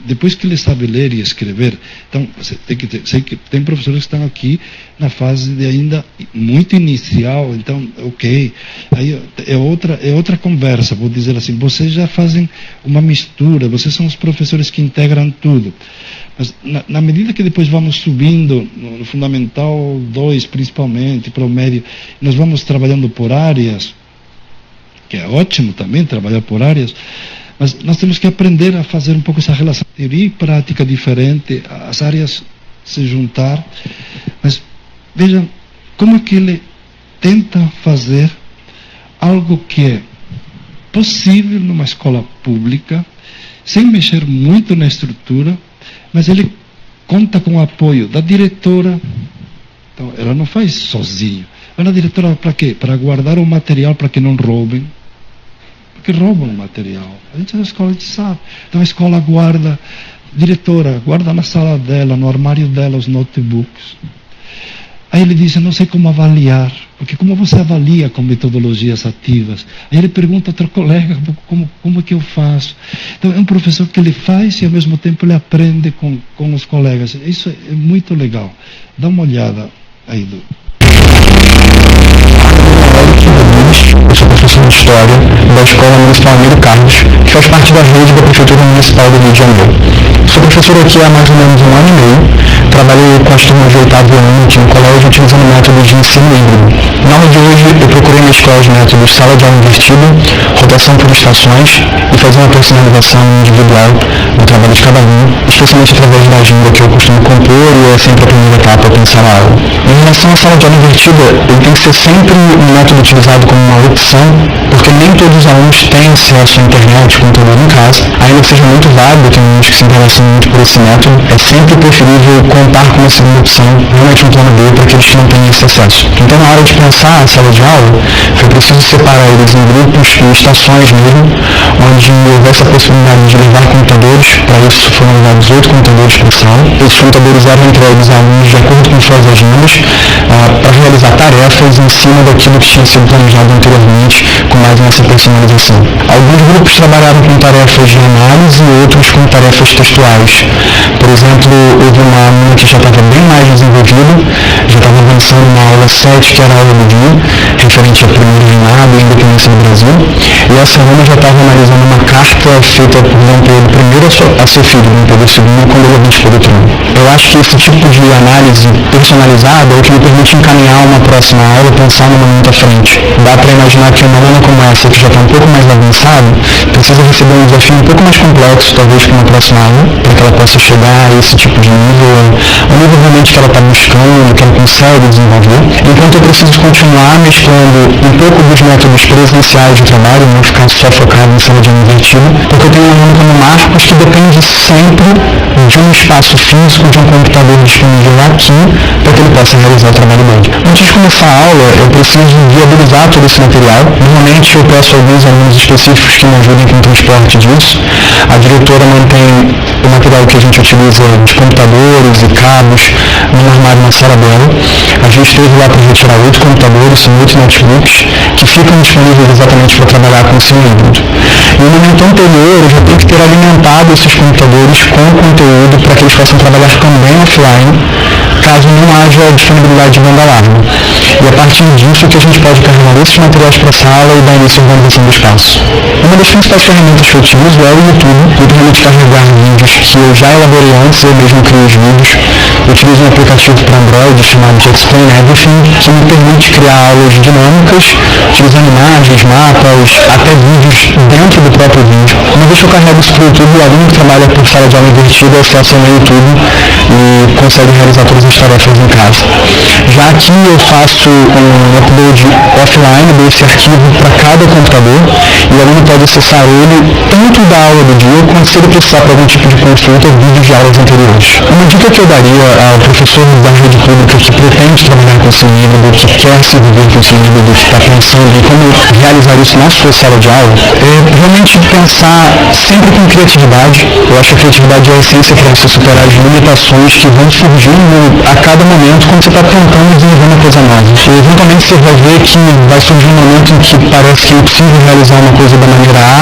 Depois que ele sabe ler e escrever, então você sei que tem professores que estão aqui na fase de ainda muito inicial, então ok, aí é outra conversa, vou dizer assim, vocês já fazem uma mistura, vocês são os professores que integram tudo, mas na medida que depois vamos subindo no Fundamental 2 principalmente, para o médio, nós vamos trabalhando por áreas, que é ótimo também trabalhar por áreas, Mas nós temos que aprender a fazer um pouco essa relação. Teoria e prática diferente, as áreas se juntar. Mas vejam como é que ele tenta fazer algo que é possível numa escola pública, sem mexer muito na estrutura, mas ele conta com o apoio da diretora. Então, ela não faz sozinha. A diretora para quê? Para guardar o material para que não roubem. Porque roubam o material. A gente na escola, a gente sabe. Então a escola guarda, diretora, guarda na sala dela, no armário dela, os notebooks. Aí ele diz, eu não sei como avaliar, porque como você avalia com metodologias ativas? Aí ele pergunta a outro colega, como é que eu faço? Então é um professor que ele faz e ao mesmo tempo ele aprende com os colegas. Isso é muito legal. Dá uma olhada aí, Du. Eu sou professor de História da Escola Municipal Amílio Carlos, que faz parte da rede da Prefeitura Municipal do Rio de Janeiro. Sou professor aqui há mais ou menos 1 ano e meio. Trabalhei com as turmas de 8º ano aqui no colégio utilizando métodos de ensino híbrido. Na aula de hoje eu procurei mesclar os métodos sala de aula invertida, rotação por estações e fazer uma personalização individual no trabalho de cada um, especialmente através da agenda que eu costumo compor e é sempre a primeira etapa a pensar a aula. Em relação à sala de aula invertida, ele tem que ser sempre um método utilizado como uma opção, porque nem todos os alunos têm acesso à internet, computador em casa, ainda que seja muito válido, tem alunos que se interessam muito por esse método, é sempre preferível contar com uma segunda opção, realmente um plano B, para aqueles que não têm esse acesso. Então, na hora de pensar a sala de aula, foi preciso separar eles em grupos e estações mesmo, onde houvesse a possibilidade de levar computadores. Para isso foram levados 8 computadores por sala. Esses computadores eram entregues a alunos de acordo com suas agendas, para realizar tarefas em cima daquilo que tinha sido planejado anteriormente, com mais nessa personalização. Alguns grupos trabalharam com tarefas de análise e outros com tarefas textuais. Por exemplo, houve uma aluna que já estava bem mais desenvolvida, já estava avançando na aula 7, que era a aula do dia, referente ao primeiro reinado e a independência do Brasil, e essa aluna já estava analisando uma carta feita por Dom Pedro I a seu filho, Dom Pedro II, quando ele abdicou do trono. Eu acho que esse tipo de análise personalizada é o que me permite encaminhar uma próxima aula e pensar no momento à frente. Dá para imaginar que uma aluna como essa, que já está um pouco mais avançada, precisa receber um desafio um pouco mais complexo, talvez para uma próxima aula, para que ela possa chegar a esse tipo de nível, o nível realmente que ela está buscando, que ela consegue desenvolver. Enquanto eu preciso continuar mesclando um pouco dos métodos presenciais de trabalho, não ficar só focado em sala de aula invertida, porque eu tenho um aluno como Marcos que depende sempre de um espaço físico, de um computador disponível aqui, para que ele possa realizar o trabalho dele. Antes de começar a aula, eu preciso viabilizar todo esse material. Normalmente eu peço a alguns alunos específicos que me ajudem com o transporte disso. A diretora mantém o material que a gente utiliza de computadores e cabos no armário na sala dela. A gente esteve lá para retirar 8 computadores, são 8 notebooks, que ficam disponíveis exatamente para trabalhar com o ensino híbrido. E no momento anterior, eu já tenho que ter alimentado esses computadores com conteúdo para que eles possam trabalhar também offline, caso não haja disponibilidade de banda larga. E a partir disso que a gente pode carregar esses materiais para a sala e dar início à organização do espaço. Uma das principais ferramentas que eu utilizo é o YouTube. Eu permite carregar vídeos que eu já elaborei antes, eu mesmo criei os vídeos. Eu utilizo um aplicativo para Android chamado Explain Everything, que me permite criar aulas dinâmicas, utilizando imagens, mapas, até vídeos dentro do próprio vídeo. Uma vez que eu carrego isso para o YouTube, o aluno que trabalha por sala de aula invertida acessa o meu YouTube e consegue realizar todas as tarefas em casa. Já aqui eu faço um upload offline desse arquivo para cada computador e o aluno pode acessar ele tanto da aula do dia quanto se ele precisar para algum tipo de consulta, vídeos de aulas anteriores. Uma dica que eu daria ao professor da rede pública que pretende trabalhar com ensino híbrido, que quer se envolver com ensino híbrido, que está pensando em como realizar isso na sua sala de aula, é realmente pensar sempre com criatividade. Eu acho que a criatividade é a essência para você superar as limitações que vão surgindo a cada momento quando você está tentando desenvolver uma coisa nova. E eventualmente você vai ver que vai surgir um momento em que parece que é impossível realizar uma coisa da maneira A,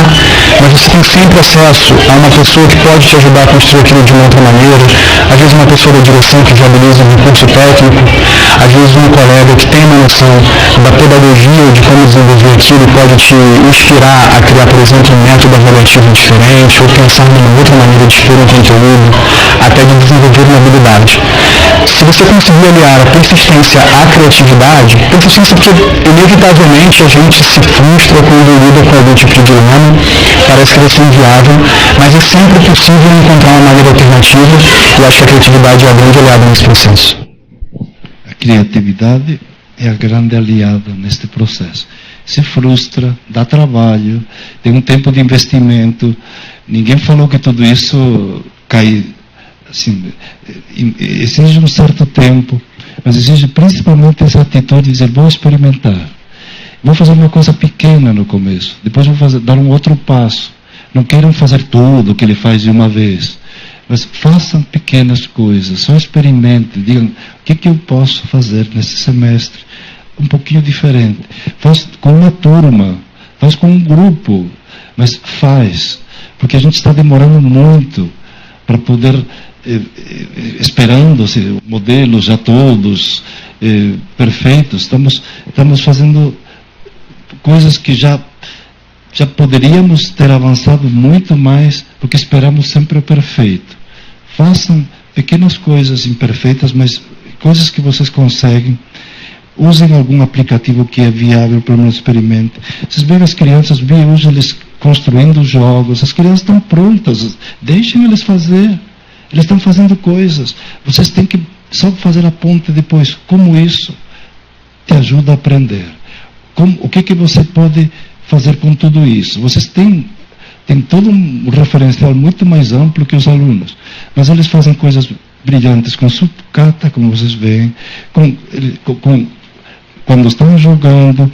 mas você tem sempre acesso a uma pessoa que pode te ajudar a construir aquilo de uma outra maneira, às vezes uma pessoa da direção que viabiliza um recurso técnico, às vezes um colega que tem uma noção da pedagogia de como desenvolver aquilo e pode te inspirar a criar, por exemplo, um método avaliativo diferente ou pensar numa outra maneira de expor um conteúdo, até de desenvolver uma habilidade. Se você conseguir aliar a persistência à criatividade, persistência porque inevitavelmente a gente se frustra quando lida com algum tipo de dilema, parece que vai ser inviável, mas é sempre possível encontrar uma maneira alternativa e acho que a criatividade é a grande aliada nesse processo. A criatividade é a grande aliada neste processo. Se frustra, dá trabalho, tem um tempo de investimento. Ninguém falou que tudo isso cai, assim, exige um certo tempo, mas exige principalmente essa atitude de dizer, vou experimentar. Vou fazer uma coisa pequena no começo, depois vou dar um outro passo. Não queiram fazer tudo o que ele faz de uma vez, mas façam pequenas coisas, só experimentem, digam, o que eu posso fazer nesse semestre? Um pouquinho diferente. Faz com uma turma, faz com um grupo, mas faz, porque a gente está demorando muito para poder, esperando modelos já todos perfeitos, estamos fazendo coisas que já poderíamos ter avançado muito mais, porque esperamos sempre o perfeito. Façam pequenas coisas imperfeitas, mas coisas que vocês conseguem. Usem algum aplicativo que é viável para um experimento. Vocês veem as crianças, hoje eles construindo jogos, as crianças estão prontas, deixem eles fazer. Eles estão fazendo coisas. Vocês têm que só fazer a ponte depois. Como isso te ajuda a aprender? O que você pode fazer com tudo isso? Vocês têm todo um referencial muito mais amplo que os alunos, mas eles fazem coisas brilhantes com sucata, como vocês veem, quando estão jogando.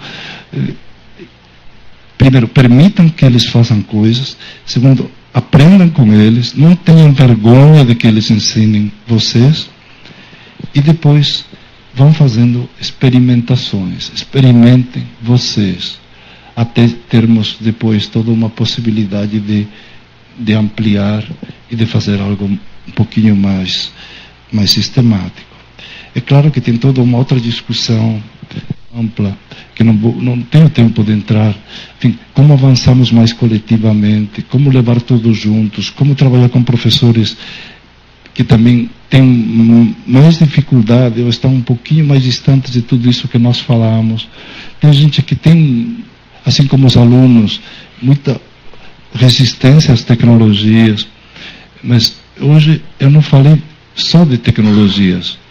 Primeiro, permitam que eles façam coisas. Segundo, aprendam com eles. Não tenham vergonha de que eles ensinem vocês. E depois, vão fazendo experimentações. Experimentem vocês. Até termos depois toda uma possibilidade de ampliar e de fazer algo um pouquinho mais sistemático. É claro que tem toda uma outra discussão ampla, que não tenho tempo de entrar. Enfim, como avançamos mais coletivamente, como levar todos juntos, como trabalhar com professores que também têm mais dificuldade ou estão um pouquinho mais distantes de tudo isso que nós falamos. Tem gente que tem, assim como os alunos, muita resistência às tecnologias, mas hoje eu não falei só de tecnologias.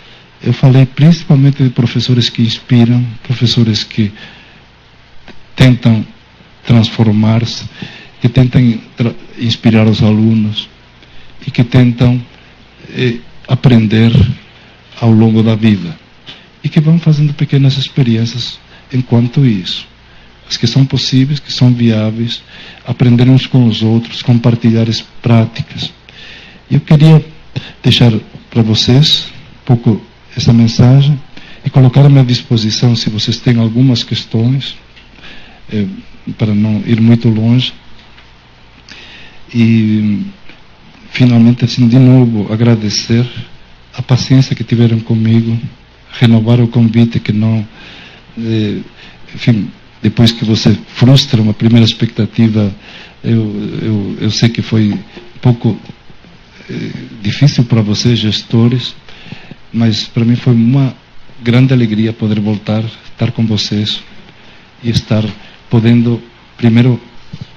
Eu falei principalmente de professores que inspiram, professores que tentam transformar-se, que tentam inspirar os alunos e que tentam aprender ao longo da vida. E que vão fazendo pequenas experiências enquanto isso. As que são possíveis, que são viáveis, aprender uns com os outros, compartilhar as práticas. Eu queria deixar para vocês um pouco essa mensagem e colocar à minha disposição, se vocês têm algumas questões, para não ir muito longe. E, finalmente, assim, de novo, agradecer a paciência que tiveram comigo, renovar o convite que não... enfim, depois que você frustra uma primeira expectativa, eu sei que foi um pouco difícil para vocês, gestores, mas para mim foi uma grande alegria poder voltar, estar com vocês e estar podendo primeiro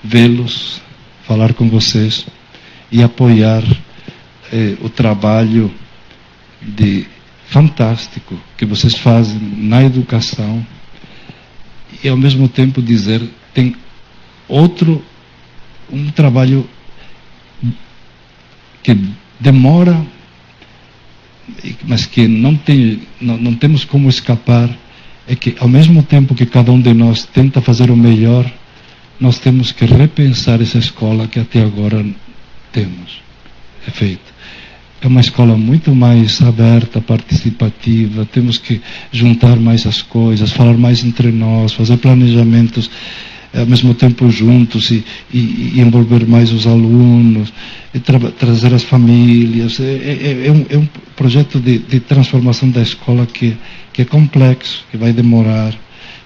vê-los, falar com vocês e apoiar o trabalho fantástico que vocês fazem na educação e ao mesmo tempo dizer, tem um trabalho que demora, mas que não temos como escapar, é que ao mesmo tempo que cada um de nós tenta fazer o melhor, nós temos que repensar essa escola que até agora temos feito. É uma escola muito mais aberta, participativa, temos que juntar mais as coisas, falar mais entre nós, fazer planejamentos ao mesmo tempo juntos e envolver mais os alunos, e trazer as famílias. É um projeto de transformação da escola que é complexo, que vai demorar.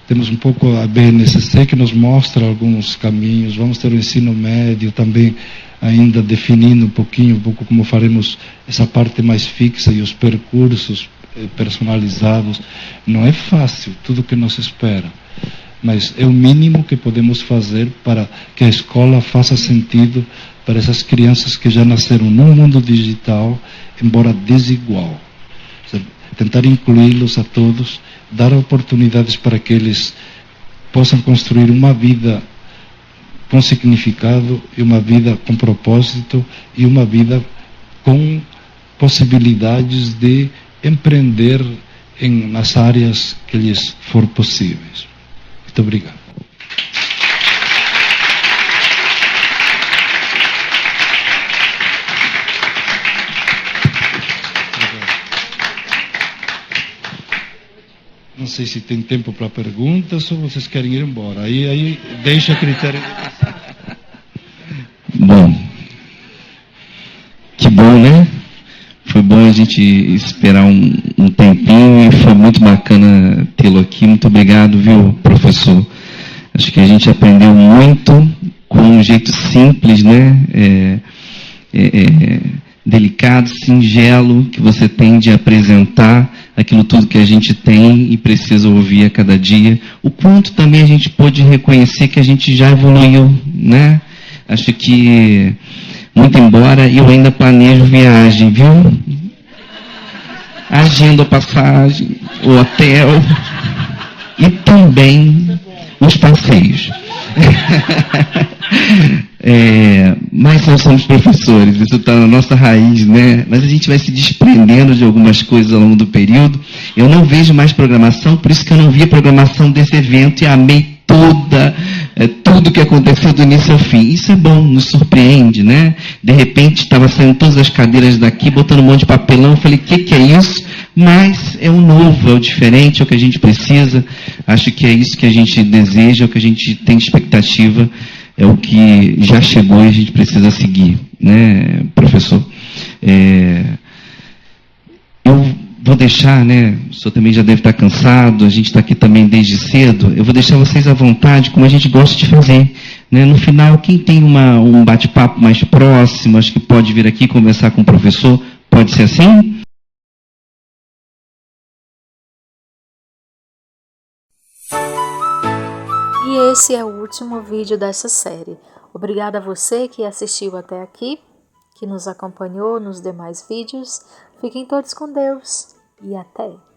Temos um pouco a BNCC que nos mostra alguns caminhos, vamos ter o ensino médio também ainda definindo um pouco como faremos essa parte mais fixa e os percursos personalizados. Não é fácil tudo que nos espera, mas é o mínimo que podemos fazer para que a escola faça sentido para essas crianças que já nasceram num mundo digital, embora desigual. Tentar incluí-los a todos, dar oportunidades para que eles possam construir uma vida com significado, e uma vida com propósito, e uma vida com possibilidades de empreender nas áreas que lhes for possíveis. Muito obrigado. Não sei se tem tempo para perguntas ou vocês querem ir embora. Aí deixa a critério. Bom, que bom, né? Foi bom a gente esperar um tempinho e foi muito bacana tê-lo aqui. Muito obrigado, viu, professor? Acho que a gente aprendeu muito com um jeito simples, né? Delicado, singelo, que você tem de apresentar aquilo tudo que a gente tem e precisa ouvir a cada dia. O quanto também a gente pôde reconhecer que a gente já evoluiu, né? Acho que, muito embora eu ainda planejo viagem, viu? Agendo a passagem, o hotel e também os passeios. Mas nós somos professores, isso está na nossa raiz, né? Mas a gente vai se desprendendo de algumas coisas ao longo do período. Eu não vejo mais programação, por isso que eu não vi a programação desse evento e amei tudo que aconteceu do início ao fim. Isso é bom, nos surpreende, né? De repente, estava saindo todas as cadeiras daqui, botando um monte de papelão, eu falei, o que é isso? Mas é o novo, é o diferente, é o que a gente precisa. Acho que é isso que a gente deseja, é o que a gente tem expectativa, é o que já chegou e a gente precisa seguir, né, professor? Eu vou deixar, né, o senhor também já deve estar cansado, a gente está aqui também desde cedo, eu vou deixar vocês à vontade, como a gente gosta de fazer, né? No final, quem tem um bate-papo mais próximo, acho que pode vir aqui conversar com o professor, pode ser assim? E esse é o último vídeo dessa série. Obrigada a você que assistiu até aqui, que nos acompanhou nos demais vídeos. Fiquem todos com Deus e até!